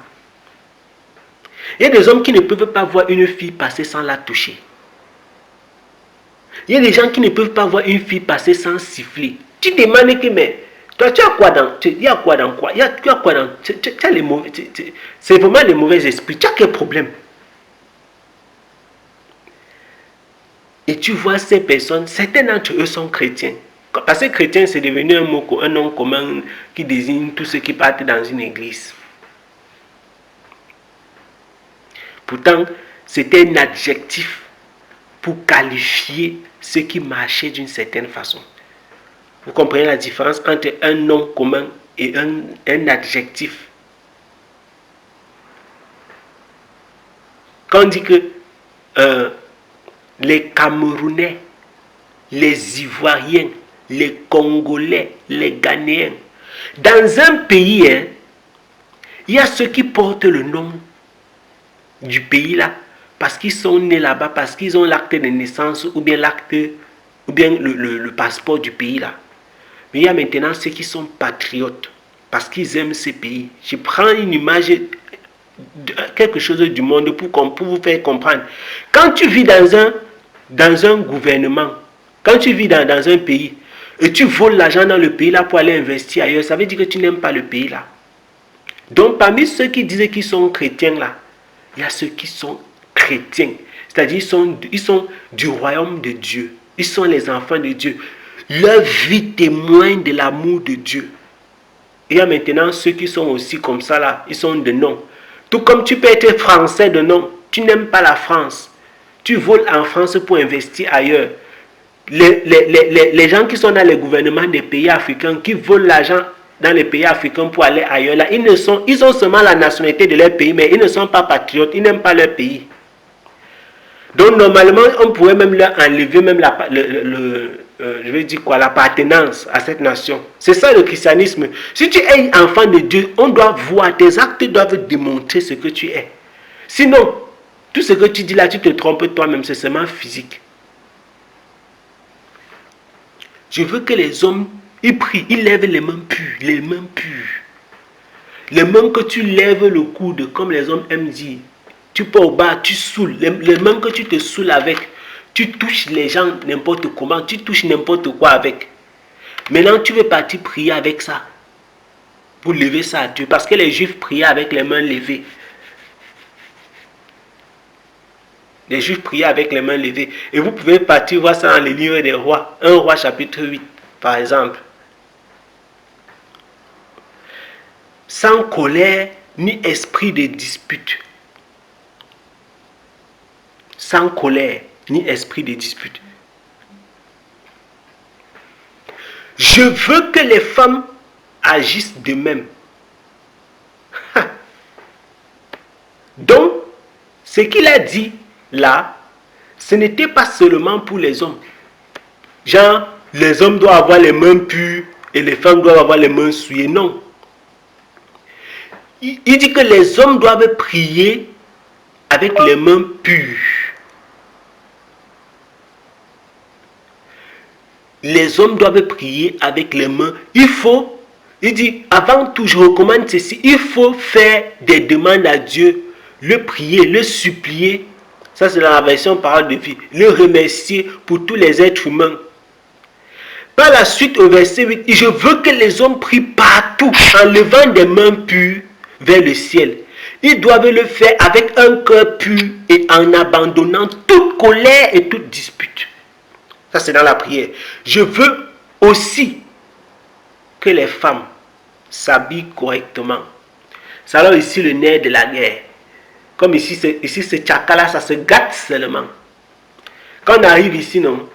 Il y a des hommes qui ne peuvent pas voir une fille passer sans la toucher. Il y a des gens qui ne peuvent pas voir une fille passer sans siffler. Tu te demandes que, mais toi, tu as quoi dans... Il y a quoi dans quoi? Tu as quoi dans... C'est vraiment les mauvais esprits. Tu as quel problème? Et tu vois ces personnes, certains d'entre eux sont chrétiens. Parce que chrétien, c'est devenu un nom commun qui désigne tous ceux qui partent dans une église. Pourtant, c'était un adjectif pour qualifier ceux qui marchaient d'une certaine façon. Vous comprenez la différence entre un nom commun et un adjectif. Quand on dit que les Camerounais, les Ivoiriens, les Congolais, les Ghanéens, dans un pays, il y a ceux qui portent le nom du pays là, parce qu'ils sont nés là-bas, parce qu'ils ont l'acte de naissance ou bien le passeport du pays là. Mais il y a maintenant ceux qui sont patriotes, parce qu'ils aiment ce pays. Je prends une image, quelque chose du monde pour vous faire comprendre. Quand tu vis dans un gouvernement, quand tu vis dans un pays, et tu voles l'argent dans le pays là pour aller investir ailleurs, ça veut dire que tu n'aimes pas le pays là. Donc parmi ceux qui disaient qu'ils sont chrétiens là, il y a ceux qui sont chrétiens. C'est-à-dire ils sont du royaume de Dieu. Ils sont les enfants de Dieu. Leur vie témoigne de l'amour de Dieu. Il y a maintenant ceux qui sont aussi comme ça là, ils sont de nom. Tout comme tu peux être français de nom, tu n'aimes pas la France. Tu voles en France pour investir ailleurs. Les gens qui sont dans les gouvernements des pays africains, qui volent l'argent dans les pays africains pour aller ailleurs, là, ils ont seulement la nationalité de leur pays, mais ils ne sont pas patriotes, ils n'aiment pas leur pays. Donc normalement, on pourrait même leur enlever même l'appartenance à cette nation. C'est ça le christianisme. Si tu es enfant de Dieu, on doit voir, tes actes doivent démontrer ce que tu es. Sinon, tout ce que tu dis là, tu te trompes toi-même, c'est seulement physique. Je veux que les hommes, ils prient, ils lèvent les mains pures, les mains pures. Les mains que tu lèves le coude, comme les hommes aiment dire. Tu peux au bas, tu saoules. Les mains que tu te saoules avec, tu touches les gens n'importe comment, tu touches n'importe quoi avec. Maintenant, tu veux partir prier avec ça. Pour lever ça à Dieu. Parce que les Juifs priaient avec les mains levées. Les Juifs priaient avec les mains levées. Et vous pouvez partir voir ça dans les livres des rois. 1 roi chapitre 8, par exemple. Sans colère ni esprit de dispute. Sans colère ni esprit de dispute. Je veux que les femmes agissent de même. Donc, ce qu'il a dit là, ce n'était pas seulement pour les hommes. Genre, les hommes doivent avoir les mains pures et les femmes doivent avoir les mains souillées. Non. Il dit que les hommes doivent prier avec les mains pures. Les hommes doivent prier avec les mains. Il dit, avant tout, je recommande ceci, il faut faire des demandes à Dieu, le prier, le supplier. Ça, c'est dans la version parole de vie. Le remercier pour tous les êtres humains. Par la suite, au verset 8, je veux que les hommes prient partout en levant des mains pures vers le ciel. Ils doivent le faire avec un cœur pur et en abandonnant toute colère et toute dispute. Ça, c'est dans la prière. Je veux aussi que les femmes s'habillent correctement. C'est alors ici le nerf de la guerre. Comme ici, ce tchaka-là, ça se gâte seulement. Quand on arrive ici, non,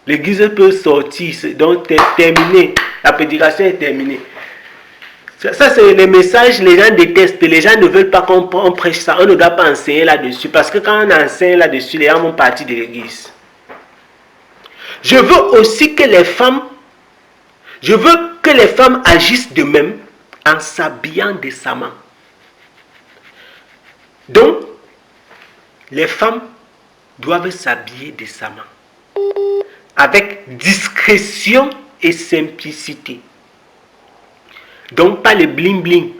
l'église peut sortir, donc terminé. La prédication est terminée. Ça, c'est les messages, les gens détestent. Les gens ne veulent pas qu'on prêche ça. On ne doit pas enseigner là-dessus. Parce que quand on enseigne là-dessus, les gens vont partir de l'église. je veux aussi que les femmes, agissent de même en s'habillant décemment. Donc, les femmes doivent s'habiller décemment, avec discrétion et simplicité. Donc, pas le bling bling.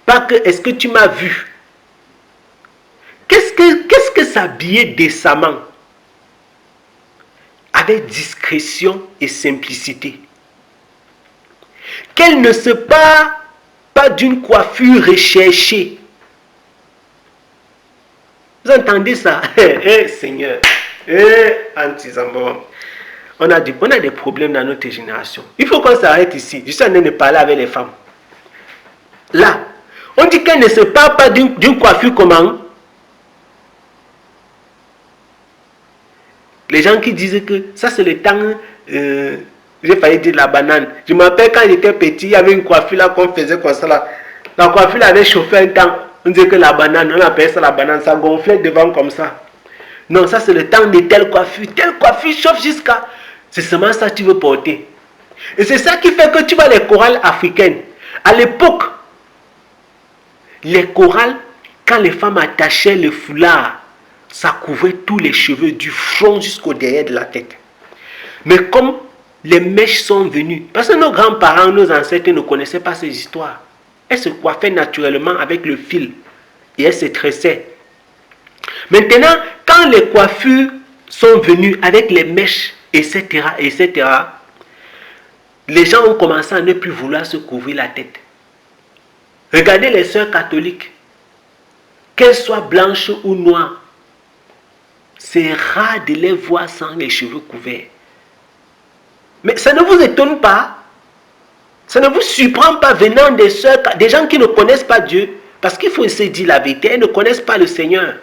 Pas que, est-ce que tu m'as vu? Qu'est-ce que s'habiller décemment? Avec discrétion et simplicité. Qu'elle ne se parle pas d'une coiffure recherchée. Vous entendez ça? Seigneur, anti-Zambon. On a des problèmes dans notre génération. Il faut qu'on s'arrête ici. Je suis en train de parler avec les femmes. Là, on dit qu'elle ne se parle pas d'une coiffure comment? Les gens qui disent que ça c'est le temps, j'ai failli dire la banane. Je me rappelle quand j'étais petit, il y avait une coiffure là qu'on faisait comme ça là. La coiffure avait chauffé un temps. On disait que la banane, on appelait ça la banane, ça gonflait devant comme ça. Non, ça c'est le temps de telle coiffure chauffe jusqu'à... C'est seulement ça que tu veux porter. Et c'est ça qui fait que tu vois les chorales africaines. À l'époque, les chorales, quand les femmes attachaient le foulard, ça couvrait tous les cheveux du front jusqu'au derrière de la tête. Mais comme les mèches sont venues, parce que nos grands-parents, nos ancêtres ne connaissaient pas ces histoires. Elles se coiffaient naturellement avec le fil et elles se tressaient. Maintenant, quand les coiffures sont venues avec les mèches, etc., les gens ont commencé à ne plus vouloir se couvrir la tête. Regardez les sœurs catholiques, qu'elles soient blanches ou noires, c'est rare de les voir sans les cheveux couverts. Mais ça ne vous étonne pas? Ça ne vous surprend pas venant des sœurs, des gens qui ne connaissent pas Dieu? Parce qu'il faut se dire la vérité, elles ne connaissent pas le Seigneur.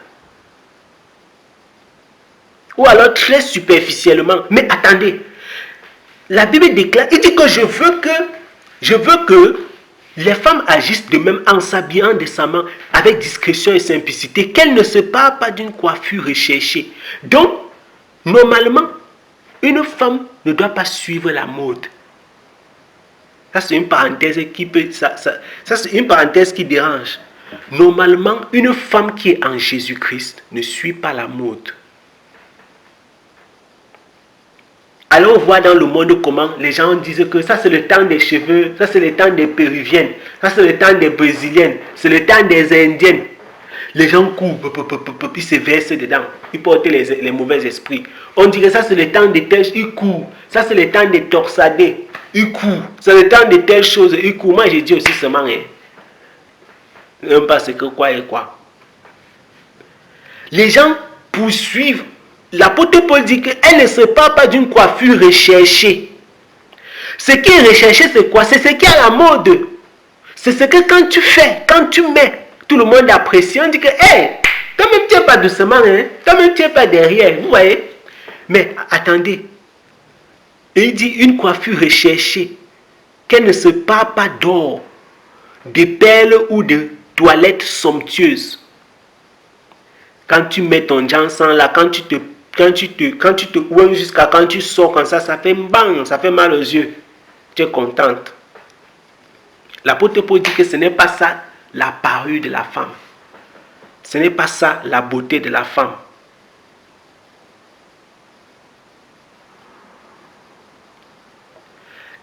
Ou alors très superficiellement. Mais attendez, la Bible déclare, il dit que je veux que les femmes agissent de même en s'habillant décemment, avec discrétion et simplicité, qu'elles ne se parlent pas d'une coiffure recherchée. Donc, normalement, une femme ne doit pas suivre la mode. Ça, c'est une parenthèse c'est une parenthèse qui dérange. Normalement, une femme qui est en Jésus-Christ ne suit pas la mode. Alors on voit dans le monde comment les gens disent que ça c'est le temps des cheveux, ça c'est le temps des péruviennes, ça c'est le temps des brésiliennes, c'est le temps des indiennes. Les gens courent, ils se versent dedans, ils portent les mauvais esprits. On dirait ça c'est le temps de telles, ils courent. Ça c'est le temps des torsadés, ils courent. C'est le temps de telles choses, ils courent. Moi j'ai dit aussi seulement, même pas ce que quoi et quoi. Les gens poursuivent. L'apôtre Paul dit qu'elle ne se parle pas d'une coiffure recherchée. Ce qui est recherché, c'est quoi? C'est ce qui est à la mode. C'est ce que quand tu fais, quand tu mets, tout le monde apprécie. On dit que, toi-même tu n'es pas doucement, toi-même tu n'es pas derrière, vous voyez? Mais attendez, il dit une coiffure recherchée, qu'elle ne se parle pas d'or, de perles ou de toilettes somptueuses. Quand tu mets ton jansan là, quand tu te ouines jusqu'à quand tu sors comme ça fait bang, ça fait mal aux yeux. Tu es contente. L'apôtre Paul dit que ce n'est pas ça la parure de la femme. Ce n'est pas ça la beauté de la femme.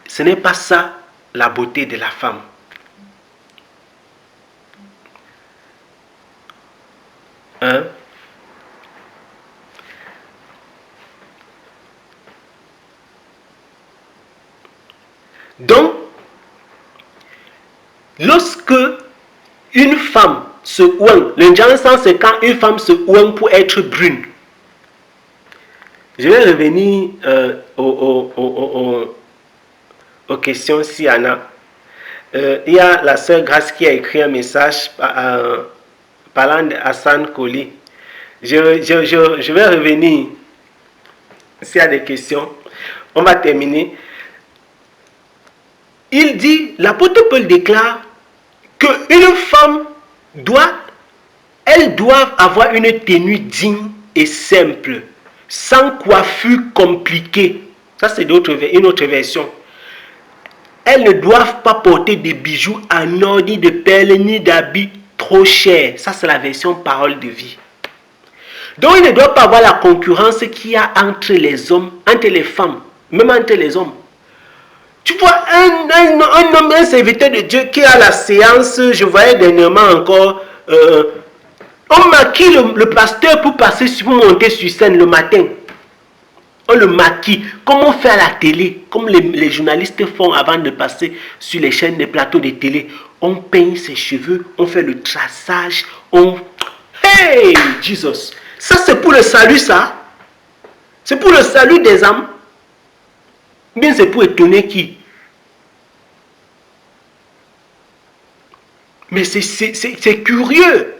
Ce n'est pas ça la beauté de la femme. Hein? Donc, lorsque une femme se oigne, le jansan c'est quand une femme se oigne pour être brune. Je vais revenir aux questions s'il y en a. Il y a la sœur Grace qui a écrit un message parlant de Hassan Koli. Je vais revenir s'il y a des questions. On va terminer. Il dit, l'apôtre Paul déclare qu'une femme doit avoir une tenue digne et simple. sans coiffure compliquée. Ça, c'est une autre version. Elles ne doivent pas porter des bijoux en or, ni de perles, ni d'habits trop chers. Ça, c'est la version parole de vie. Donc, il ne doit pas avoir la concurrence qu'il y a entre les hommes, entre les femmes, même entre les hommes. Tu vois, un homme, un serviteur de Dieu qui a la séance, je voyais dernièrement encore, on maquille le pasteur pour monter sur scène le matin. On le maquille, comme on fait à la télé, comme les journalistes font avant de passer sur les chaînes des plateaux de télé. On peigne ses cheveux, on fait le traçage, Hey, Jesus! Ça, c'est pour le salut, ça? C'est pour le salut des âmes? Bien, c'est pour étonner qui? Mais c'est curieux.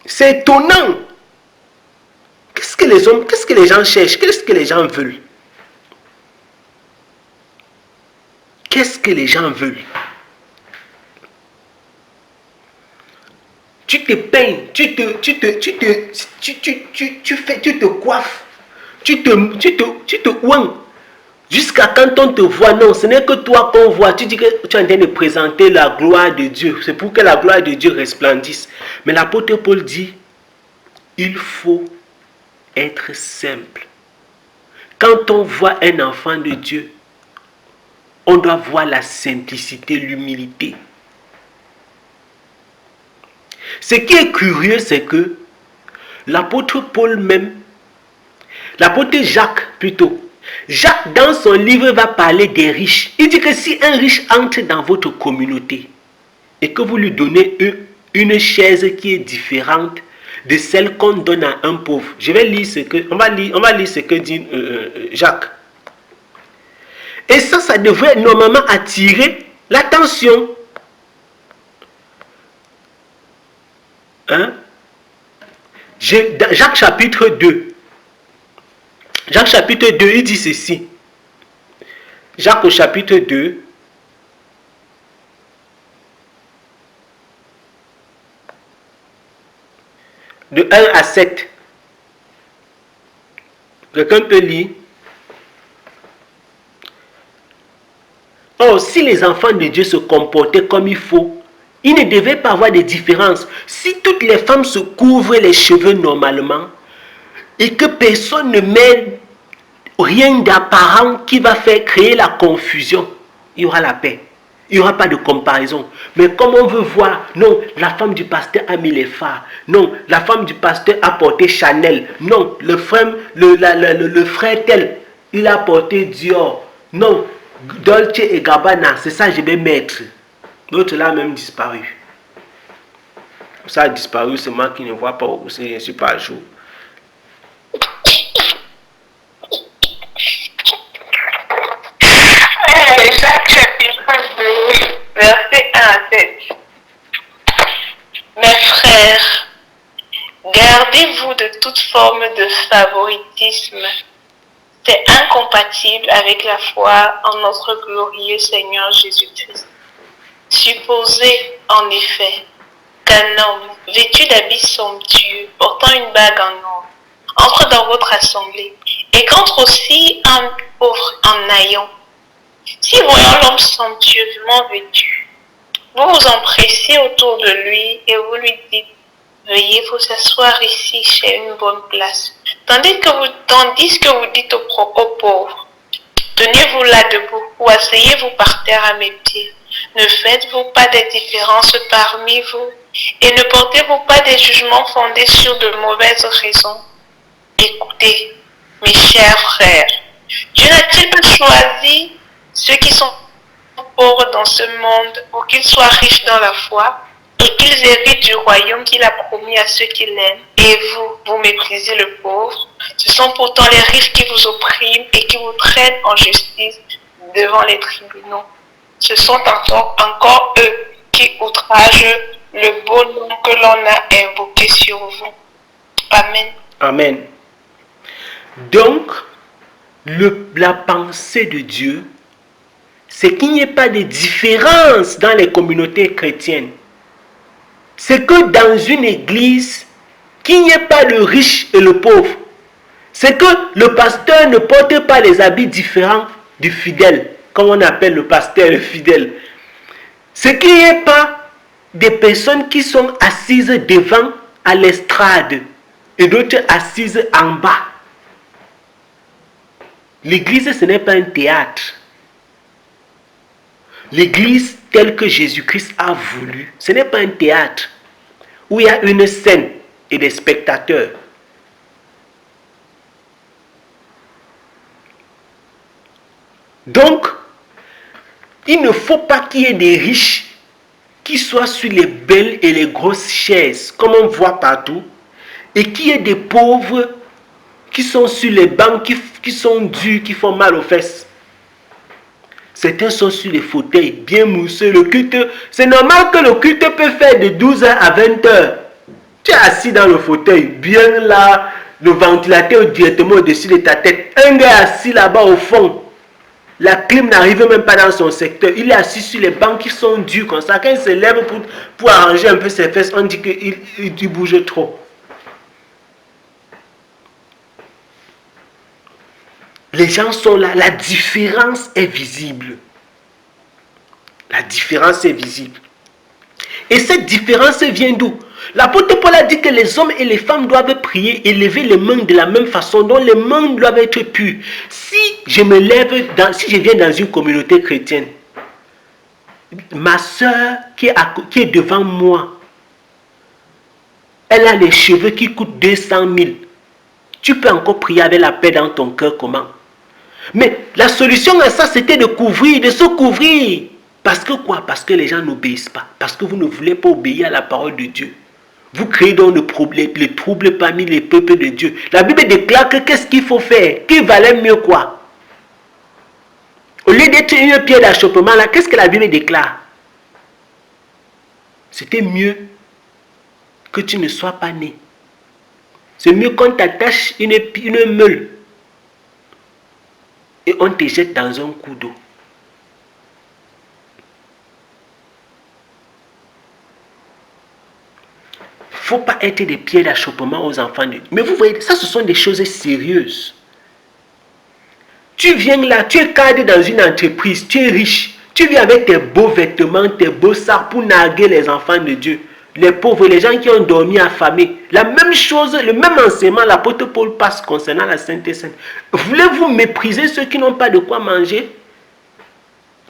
C'est étonnant. Qu'est-ce que les gens cherchent? Qu'est-ce que les gens veulent? Qu'est-ce que les gens veulent? Tu te peignes, tu te coiffes, tu te ouins. Jusqu'à quand on te voit, non, ce n'est que toi qu'on voit. Tu dis que tu es en train de présenter la gloire de Dieu. C'est pour que la gloire de Dieu resplendisse. Mais l'apôtre Paul dit, il faut être simple. Quand on voit un enfant de Dieu, on doit voir la simplicité, l'humilité. Ce qui est curieux, c'est que l'apôtre Paul même, l'apôtre Jacques plutôt, Jacques dans son livre va parler des riches. Il dit que si un riche entre dans votre communauté et que vous lui donnez une chaise qui est différente de celle qu'on donne à un pauvre, je vais lire ce que, on va lire ce que dit Jacques. Et ça devrait normalement attirer l'attention. Hein? Jacques chapitre 2. Jacques chapitre 2, il dit ceci. Jacques au chapitre 2. De 1 à 7. Quelqu'un peut lire. Or, si les enfants de Dieu se comportaient comme il faut, il ne devait pas avoir de différence. Si toutes les femmes se couvrent les cheveux normalement et que personne ne met rien d'apparent qui va faire créer la confusion, il y aura la paix. Il n'y aura pas de comparaison. Mais comme on veut voir, non, la femme du pasteur a mis les fards. Non, la femme du pasteur a porté Chanel. Non, le frère tel, il a porté Dior. Non, Dolce et Gabbana, c'est ça que je vais mettre. L'autre là a même disparu. Ça a disparu, c'est moi qui ne vois pas, je ne suis pas à jour. Jacques chapitre 2, verset 1 à 7. Mes frères, gardez-vous de toute forme de favoritisme. C'est incompatible avec la foi en notre glorieux Seigneur Jésus-Christ. Supposez en effet qu'un homme vêtu d'habits somptueux, portant une bague en or, entre dans votre assemblée et qu'entre aussi un pauvre en haillons. Si voyant l'homme somptueusement vêtu, vous vous empressez autour de lui et vous lui dites, veuillez vous asseoir ici chez une bonne place, tandis que vous dites aux pauvres, tenez-vous là debout ou asseyez-vous par terre à mes pieds. Ne faites-vous pas des différences parmi vous et ne portez-vous pas des jugements fondés sur de mauvaises raisons. Écoutez, mes chers frères, Dieu n'a-t-il pas choisi ceux qui sont pauvres dans ce monde pour qu'ils soient riches dans la foi et qu'ils héritent du royaume qu'il a promis à ceux qui l'aiment? Et vous méprisez le pauvre. Ce sont pourtant les riches qui vous oppriment et qui vous traitent en justice devant les tribunaux. Ce sont encore eux qui outragent le beau nom que l'on a invoqué sur vous. Amen. Amen. Donc, la pensée de Dieu, c'est qu'il n'y ait pas de différence dans les communautés chrétiennes. C'est que dans une église qu'il n'y ait pas le riche et le pauvre. C'est que le pasteur ne porte pas les habits différents du fidèle, comme on appelle le pasteur le fidèle. C'est qu'il n'y ait pas des personnes qui sont assises devant à l'estrade et d'autres assises en bas. L'église, ce n'est pas un théâtre. L'église telle que Jésus-Christ a voulu, ce n'est pas un théâtre où il y a une scène et des spectateurs. Donc, il ne faut pas qu'il y ait des riches qui soient sur les belles et les grosses chaises, comme on voit partout, et qu'il y ait des pauvres qui sont sur les bancs, qui sont durs, qui font mal aux fesses. Certains sont sur les fauteuils, bien mousseux. Le culte, c'est normal que le culte peut faire de 12h à 20h. Tu es assis dans le fauteuil, bien là, le ventilateur directement au-dessus de ta tête. Un gars assis là-bas au fond. La clim n'arrive même pas dans son secteur. Il est assis sur les bancs qui sont durs comme ça. Quand il se lève pour arranger un peu ses fesses, on dit qu'il bouge trop. Les gens sont là. La différence est visible. La différence est visible. Et cette différence vient d'où? L'apôtre Paul a dit que les hommes et les femmes doivent prier et lever les mains de la même façon, dont les mains doivent être pures. Si je viens dans une communauté chrétienne, ma soeur qui est devant moi, elle a les cheveux qui coûtent 200 000. Tu peux encore prier avec la paix dans ton cœur comment? Mais la solution à ça, c'était de se couvrir. Parce que quoi? Parce que les gens n'obéissent pas. Parce que vous ne voulez pas obéir à la parole de Dieu. Vous créez donc les troubles parmi les peuples de Dieu. La Bible déclare que qu'est-ce qu'il faut faire? Qu'il valait mieux quoi? Au lieu d'être une pierre d'achoppement là, qu'est-ce que la Bible déclare? C'était mieux que tu ne sois pas né. C'est mieux qu'on t'attache une meule et on te jette dans un coup d'eau. Il ne faut pas être des pierres d'achoppement aux enfants de Dieu. Mais vous voyez, ça ce sont des choses sérieuses. Tu viens là, tu es cadre dans une entreprise, tu es riche. Tu viens avec tes beaux vêtements, tes beaux sacs pour narguer les enfants de Dieu. Les pauvres, les gens qui ont dormi affamés. La même chose, le même enseignement, l'apôtre Paul passe concernant la Sainte Seine. Voulez-vous mépriser ceux qui n'ont pas de quoi manger?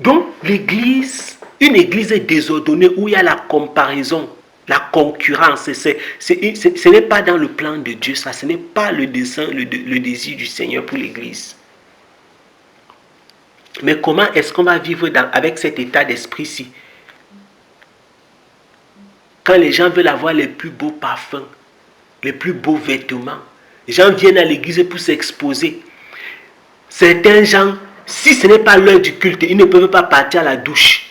Donc, l'église, une église désordonnée où il y a la comparaison, la concurrence, ce n'est pas dans le plan de Dieu, ça, ce n'est pas le dessein, le désir du Seigneur pour l'église. Mais comment est-ce qu'on va vivre avec cet état d'esprit-ci? Quand les gens veulent avoir les plus beaux parfums, les plus beaux vêtements, les gens viennent à l'église pour s'exposer. Certains gens, si ce n'est pas l'heure du culte, ils ne peuvent pas partir à la douche.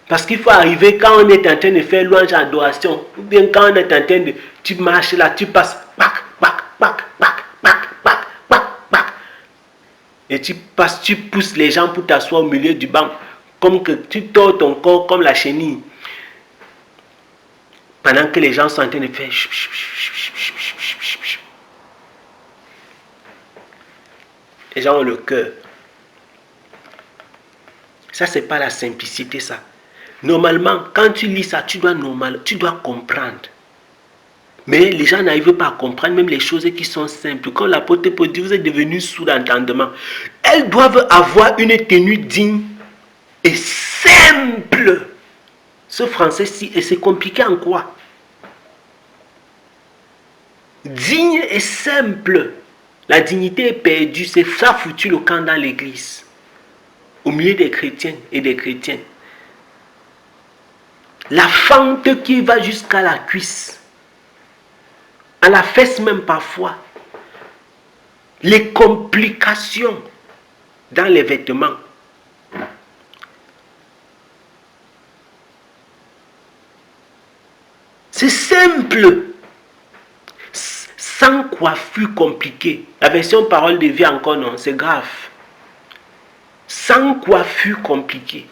Parce qu'il faut arriver quand on est en train de faire louange, adoration, ou bien quand on est en train de... Tu marches là, tu passes, pac, pac, pac, pac, pac, pac, pac, pac. Et tu passes, tu pousses les gens pour t'asseoir au milieu du banc, comme que tu tords ton corps comme la chenille. Pendant que les gens sont en train de faire... Les gens ont le cœur. Ça, c'est pas la simplicité, ça. Normalement, quand tu lis ça, tu dois comprendre. Mais les gens n'arrivent pas à comprendre même les choses qui sont simples. Quand l'apôtre Paul dit, vous êtes devenus sourds d'entendement. Elles doivent avoir une tenue digne et simple. Ce français-ci, et c'est compliqué en quoi? Digne et simple. La dignité est perdue, c'est ça foutu le camp dans l'église. Au milieu des chrétiens et des chrétiennes. La fente qui va jusqu'à la cuisse, à la fesse même parfois. Les complications dans les vêtements. C'est simple. Sans coiffure compliquée. La version parole de vie encore non, c'est grave. Sans coiffure compliquée.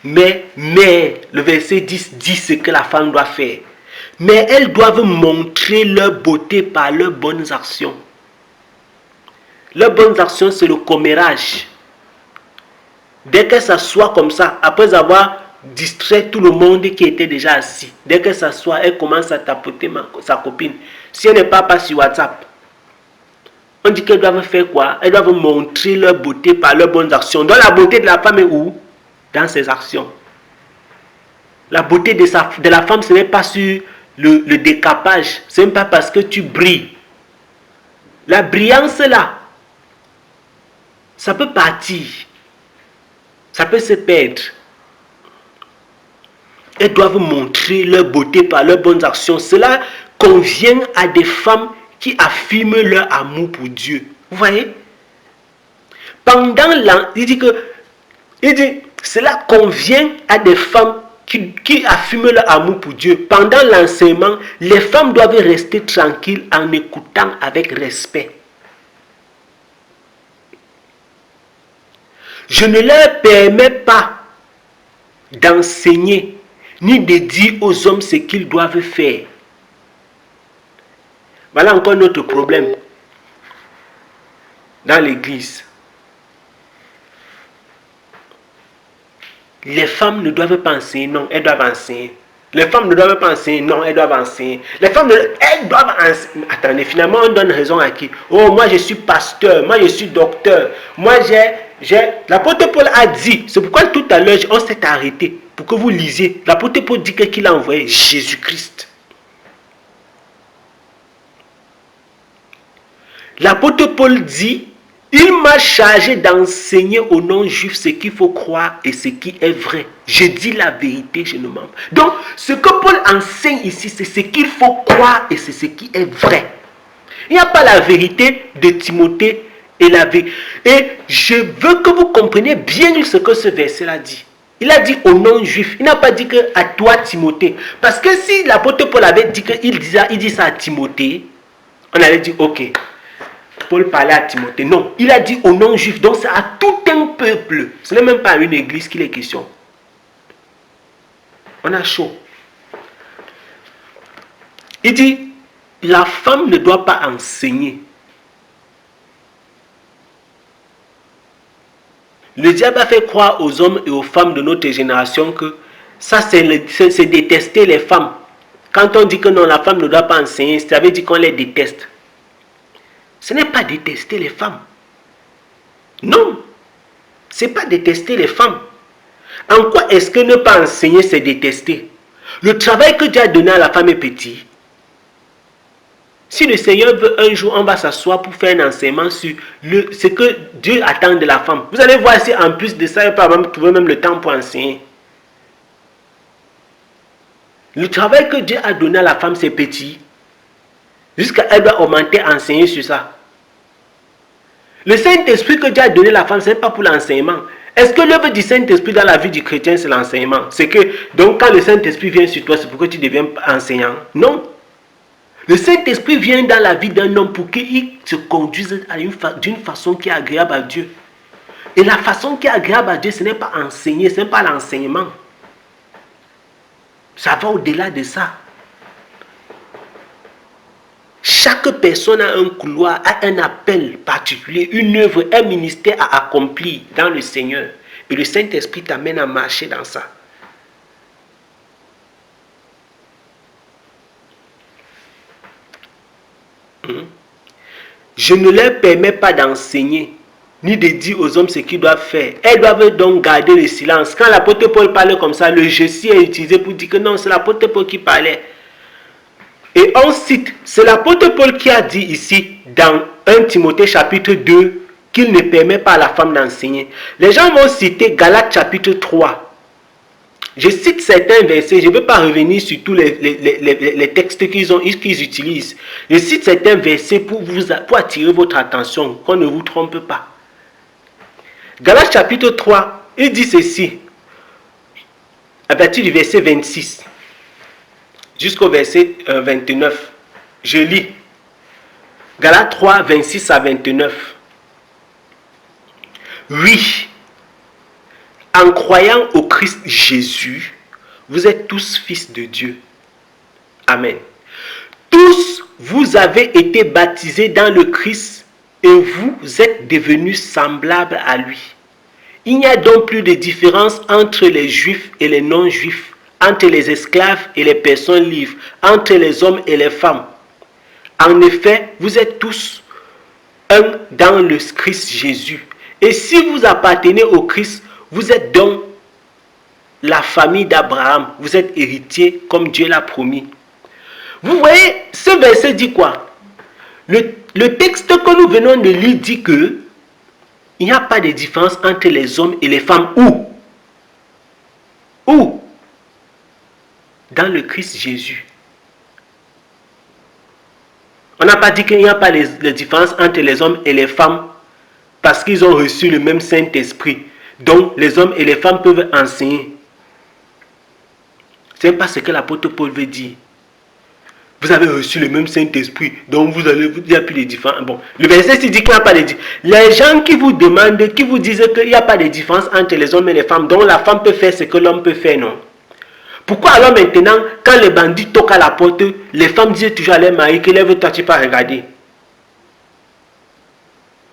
Mais, le verset 10 dit ce que la femme doit faire. Mais elles doivent montrer leur beauté par leurs bonnes actions. Leurs bonnes actions, c'est le commérage. Dès qu'elle s'assoit comme ça, après avoir distrait tout le monde qui était déjà assis, dès qu'elle s'assoit, elle commence à tapoter sa copine. Si elle n'est pas sur WhatsApp, on dit qu'elles doivent faire quoi? Elles doivent montrer leur beauté par leurs bonnes actions. Donc la beauté de la femme est où? Dans ses actions. La beauté de la femme, ce n'est pas sur le décapage. Ce n'est pas parce que tu brilles. La brillance là, ça peut partir. Ça peut se perdre. Elles doivent montrer leur beauté par leurs bonnes actions. Cela convient à des femmes qui affirment leur amour pour Dieu. Vous voyez? Pendant il dit, cela convient à des femmes qui affirment leur amour pour Dieu. Pendant l'enseignement, les femmes doivent rester tranquilles en écoutant avec respect. Je ne leur permets pas d'enseigner ni de dire aux hommes ce qu'ils doivent faire. Voilà encore notre problème dans l'église. Les femmes ne doivent pas enseigner, non, elles doivent enseigner. Les femmes ne doivent pas enseigner, non, elles doivent enseigner. Les femmes, elles doivent enseigner. Attendez, finalement, on donne raison à qui? Oh, moi je suis pasteur, moi je suis docteur, moi l'apôtre Paul a dit, c'est pourquoi tout à l'heure, on s'est arrêté pour que vous lisiez. L'apôtre Paul dit qu'il a envoyé Jésus-Christ. L'apôtre Paul dit, il m'a chargé d'enseigner aux non-juifs ce qu'il faut croire et ce qui est vrai. Je dis la vérité, je ne mens pas. Donc, ce que Paul enseigne ici, c'est ce qu'il faut croire et c'est ce qui est vrai. Il n'y a pas la vérité de Timothée et la vérité. Et je veux que vous compreniez bien ce que ce verset-là dit. Il a dit aux non-juifs. Il n'a pas dit que à toi, Timothée. Parce que si l'apôtre Paul avait dit qu'il dit ça à Timothée, on allait dire, ok, Paul parlait à Timothée. Non, il a dit aux non-juifs. Donc c'est à tout un peuple. Ce n'est même pas à une église qu'il est question. On a chaud. Il dit, la femme ne doit pas enseigner. Le diable a fait croire aux hommes et aux femmes de notre génération que ça c'est détester les femmes. Quand on dit que non, la femme ne doit pas enseigner, ça veut dire qu'on les déteste. Ce n'est pas détester les femmes. Non, ce n'est pas détester les femmes. En quoi est-ce que ne pas enseigner, c'est détester? Le travail que Dieu a donné à la femme est petit. Si le Seigneur veut, un jour, on va s'asseoir pour faire un enseignement sur ce que Dieu attend de la femme. Vous allez voir si en plus de ça, il peut même trouver même le temps pour enseigner. Le travail que Dieu a donné à la femme, c'est petit. Jusqu'à elle doit augmenter, enseigner sur ça. Le Saint-Esprit que Dieu a donné à la femme, ce n'est pas pour l'enseignement. Est-ce que l'œuvre du Saint-Esprit dans la vie du chrétien, c'est l'enseignement? C'est que, donc quand le Saint-Esprit vient sur toi, c'est pour que tu deviennes enseignant? Non. Le Saint-Esprit vient dans la vie d'un homme pour qu'il se conduise d'une façon qui est agréable à Dieu. Et la façon qui est agréable à Dieu, ce n'est pas enseigner, ce n'est pas l'enseignement. Ça va au-delà de ça. Chaque personne a un couloir, a un appel particulier, une œuvre, un ministère à accomplir dans le Seigneur. Et le Saint-Esprit t'amène à marcher dans ça. Je ne leur permets pas d'enseigner, ni de dire aux hommes ce qu'ils doivent faire. Elles doivent donc garder le silence. Quand l'apôtre Paul parlait comme ça, le je suis est utilisé pour dire que non, c'est l'apôtre Paul qui parlait. Et on cite, c'est l'apôtre Paul qui a dit ici, dans 1 Timothée chapitre 2, qu'il ne permet pas à la femme d'enseigner. Les gens vont citer Galates chapitre 3. Je cite certains versets, je ne veux pas revenir sur tous les textes qu'ils utilisent. Je cite certains versets pour attirer votre attention, qu'on ne vous trompe pas. Galates chapitre 3, il dit ceci, à partir du verset 26 jusqu'au verset 29. Je lis. Galates 3, 26 à 29. Oui, en croyant au Christ Jésus, vous êtes tous fils de Dieu. Amen. Tous, vous avez été baptisés dans le Christ et vous êtes devenus semblables à lui. Il n'y a donc plus de différence entre les juifs et les non-juifs, entre les esclaves et les personnes libres, entre les hommes et les femmes. En effet, vous êtes tous un dans le Christ Jésus. Et si vous appartenez au Christ, vous êtes donc la famille d'Abraham. Vous êtes héritiers comme Dieu l'a promis. Vous voyez, ce verset dit quoi? Le texte que nous venons de lire dit que il n'y a pas de différence entre les hommes et les femmes. Où? Où? Dans le Christ Jésus. On n'a pas dit qu'il n'y a pas de différence entre les hommes et les femmes parce qu'ils ont reçu le même Saint-Esprit. Donc, les hommes et les femmes peuvent enseigner. Ce n'est pas ce que l'apôtre Paul veut dire. Vous avez reçu le même Saint-Esprit, donc il n'y a plus de différence. Bon, le verset dit qu'il n'y a pas de différence. Les gens qui vous demandent, qui vous disent qu'il n'y a pas de différence entre les hommes et les femmes, donc la femme peut faire ce que l'homme peut faire, non? Pourquoi alors maintenant, quand les bandits toquent à la porte, les femmes disent toujours à leur mari que lève-toi, tu peux regarder?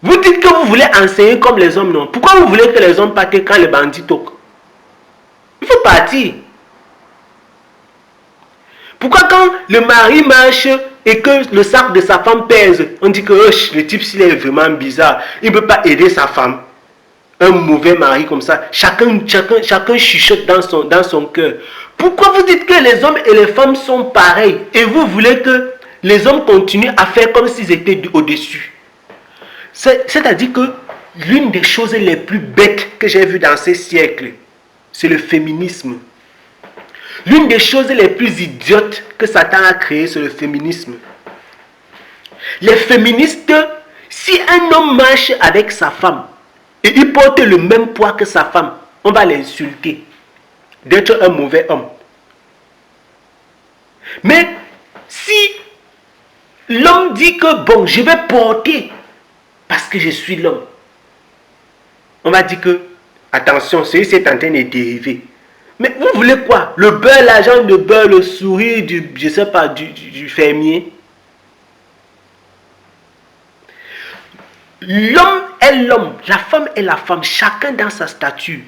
Vous dites que vous voulez enseigner comme les hommes, non? Pourquoi vous voulez que les hommes partent quand les bandits toquent? Il faut partir. Pourquoi quand le mari marche et que le sac de sa femme pèse, on dit que le type s'il est vraiment bizarre, il ne peut pas aider sa femme? Un mauvais mari comme ça, chacun chuchote dans son cœur. Pourquoi vous dites que les hommes et les femmes sont pareils et vous voulez que les hommes continuent à faire comme s'ils étaient au-dessus? C'est-à-dire que l'une des choses les plus bêtes que j'ai vues dans ces siècles, c'est le féminisme. L'une des choses les plus idiotes que Satan a créées, c'est le féminisme. Les féministes, si un homme marche avec sa femme et il porte le même poids que sa femme, on va l'insulter d'être un mauvais homme. Mais si l'homme dit que bon, je vais porter parce que je suis l'homme, on va dire que attention, celui-ci est en train de dériver. Mais vous voulez quoi? Le beurre, l'argent de beurre, le sourire du, je sais pas, du fermier. L'homme est l'homme, la femme est la femme, chacun dans sa stature.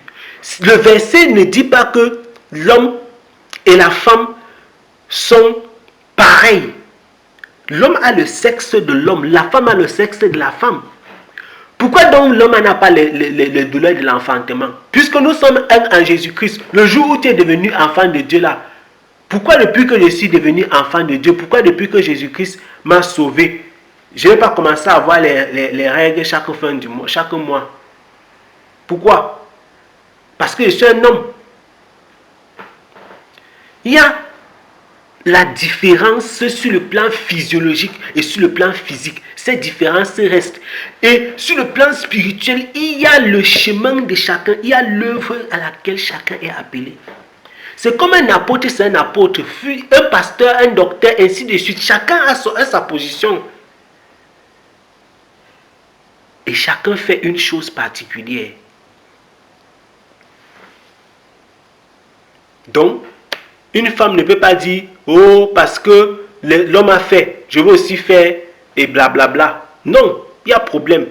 Le verset ne dit pas que l'homme et la femme sont pareils. L'homme a le sexe de l'homme, la femme a le sexe de la femme. Pourquoi donc l'homme n'a pas les douleurs de l'enfantement? Puisque nous sommes un en Jésus-Christ. Le jour où tu es devenu enfant de Dieu là, pourquoi depuis que je suis devenu enfant de Dieu, pourquoi depuis que Jésus-Christ m'a sauvé, je ne vais pas commencer à avoir les règles chaque fin du mois, chaque mois? Pourquoi? Parce que je suis un homme. Il y a la différence sur le plan physiologique et sur le plan physique. Ces différences restent. Et sur le plan spirituel, il y a le chemin de chacun. Il y a l'œuvre à laquelle chacun est appelé. C'est comme un apôtre, c'est un apôtre. Un pasteur, un docteur, ainsi de suite. Chacun a sa position. Et chacun fait une chose particulière. Donc, une femme ne peut pas dire, oh, parce que l'homme a fait, je veux aussi faire, et blablabla. Non, il y a problème.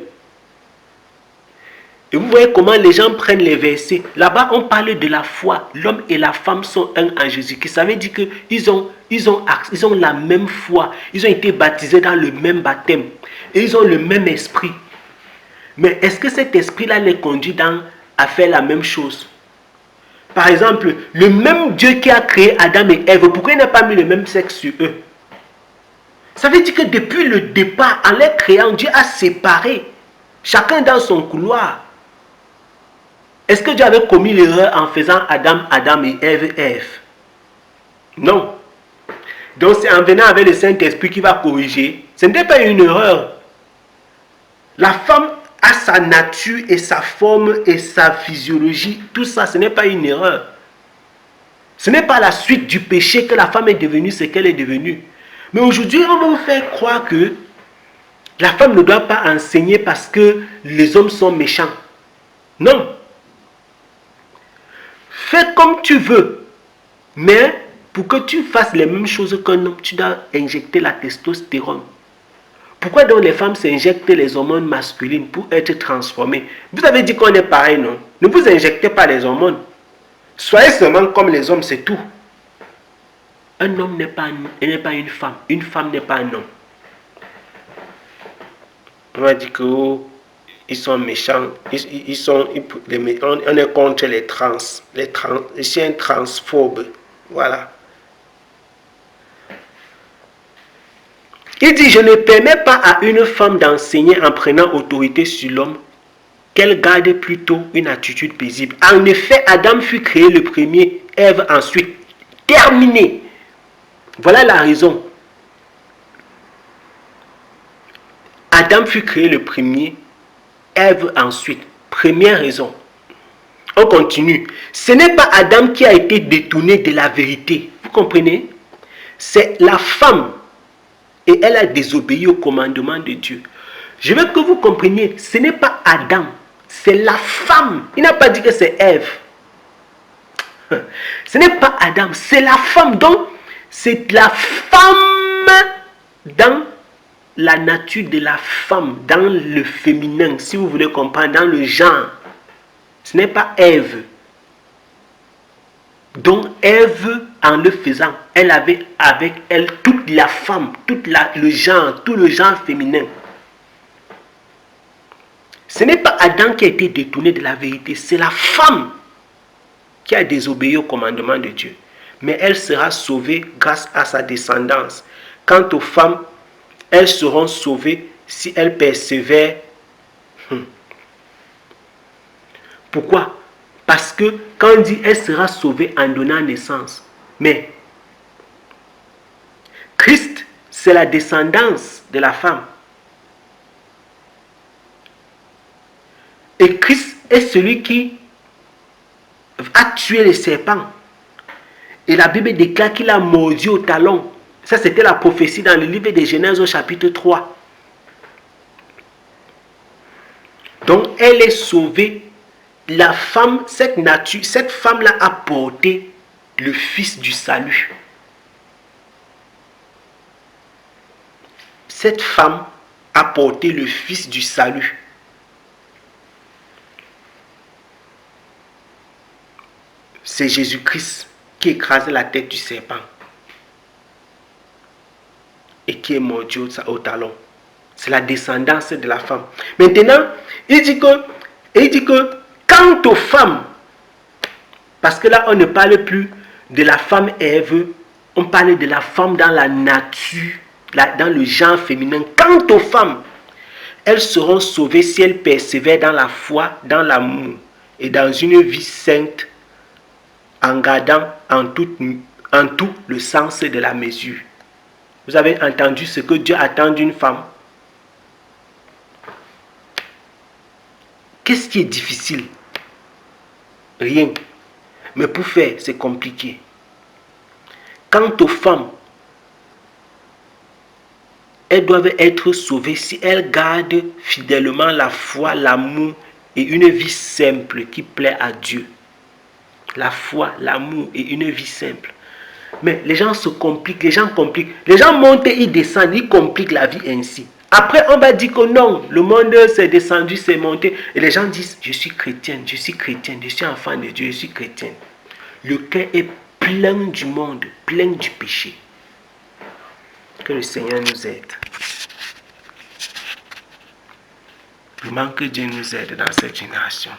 Et vous voyez comment les gens prennent les versets. Là-bas, on parle de la foi. L'homme et la femme sont un en Jésus-Christ. Ça veut dire qu'ils ont la même foi. Ils ont été baptisés dans le même baptême. Et ils ont le même esprit. Mais est-ce que cet esprit-là les conduit à faire la même chose? Par exemple, le même Dieu qui a créé Adam et Ève, pourquoi il n'a pas mis le même sexe sur eux? Ça veut dire que depuis le départ, en les créant, Dieu a séparé, chacun dans son couloir. Est-ce que Dieu avait commis l'erreur en faisant Adam et Ève? Non. Donc c'est en venant avec le Saint-Esprit qui va corriger. Ce n'était pas une erreur. La femme a sa nature et sa forme et sa physiologie. Tout ça, ce n'est pas une erreur. Ce n'est pas la suite du péché que la femme est devenue ce qu'elle est devenue. Mais aujourd'hui, on va vous faire croire que la femme ne doit pas enseigner parce que les hommes sont méchants. Non. fais comme tu veux. Mais pour que tu fasses les mêmes choses qu'un homme, tu dois injecter la testostérone. Pourquoi donc les femmes s'injectent les hormones masculines pour être transformées? Vous avez dit qu'on est pareil, non? Ne vous injectez pas les hormones. Soyez seulement comme les hommes, c'est tout. Un homme n'est pas une femme. Une femme n'est pas un homme. On va dire que ils sont méchants. On est contre les trans. Je suis un transphobe. Voilà. Il dit, je ne permets pas à une femme d'enseigner en prenant autorité sur l'homme, qu'elle garde plutôt une attitude paisible. En effet, Adam fut créé le premier, Ève ensuite. Terminé. Voilà la raison. Adam fut créé le premier, Ève ensuite. Première raison. On continue. Ce n'est pas Adam qui a été détourné de la vérité. Vous comprenez? C'est la femme. Et elle a désobéi au commandement de Dieu. Je veux que vous compreniez, ce n'est pas Adam, c'est la femme. Il n'a pas dit que c'est Ève. Ce n'est pas Adam, c'est la femme. Donc, c'est la femme dans la nature de la femme, dans le féminin, si vous voulez comprendre, dans le genre. Ce n'est pas Ève. Donc Ève, en le faisant, elle avait avec elle toute la femme, tout le genre féminin. Ce n'est pas Adam qui a été détourné de la vérité, c'est la femme qui a désobéi au commandement de Dieu. Mais elle sera sauvée grâce à sa descendance. Quant aux femmes, elles seront sauvées si elles persévèrent. Pourquoi? Parce que quand on dit elle sera sauvée en donnant naissance, mais Christ, c'est la descendance de la femme. Et Christ est celui qui a tué les serpents. Et la Bible déclare qu'il a mordu au talon. Ça, c'était la prophétie dans le livre de Genèse au chapitre 3. Donc, elle est sauvée. La femme, cette femme-là a porté le Fils du salut. Cette femme a porté le Fils du salut. C'est Jésus-Christ qui écrase la tête du serpent et qui est mordu au talon. C'est la descendance de la femme. Maintenant, il dit que quant aux femmes, parce que là on ne parle plus de la femme Ève, on parle de la femme dans la nature, dans le genre féminin. Quant aux femmes, elles seront sauvées si elles persévèrent dans la foi, dans l'amour et dans une vie sainte, en gardant en tout le sens de la mesure. Vous avez entendu ce que Dieu attend d'une femme? Qu'est-ce qui est difficile? Rien. Mais pour faire, c'est compliqué. Quant aux femmes, elles doivent être sauvées si elles gardent fidèlement la foi, l'amour et une vie simple qui plaît à Dieu. La foi, l'amour et une vie simple. Mais les gens se compliquent, les gens montent et ils descendent, ils compliquent la vie ainsi. Après, on va dire que non, le monde s'est descendu, s'est monté. Et les gens disent, je suis chrétienne, je suis enfant de Dieu, je suis chrétienne. Le cœur est plein du monde, plein du péché. Que le Seigneur nous aide. Vraiment que Dieu nous aide dans cette génération.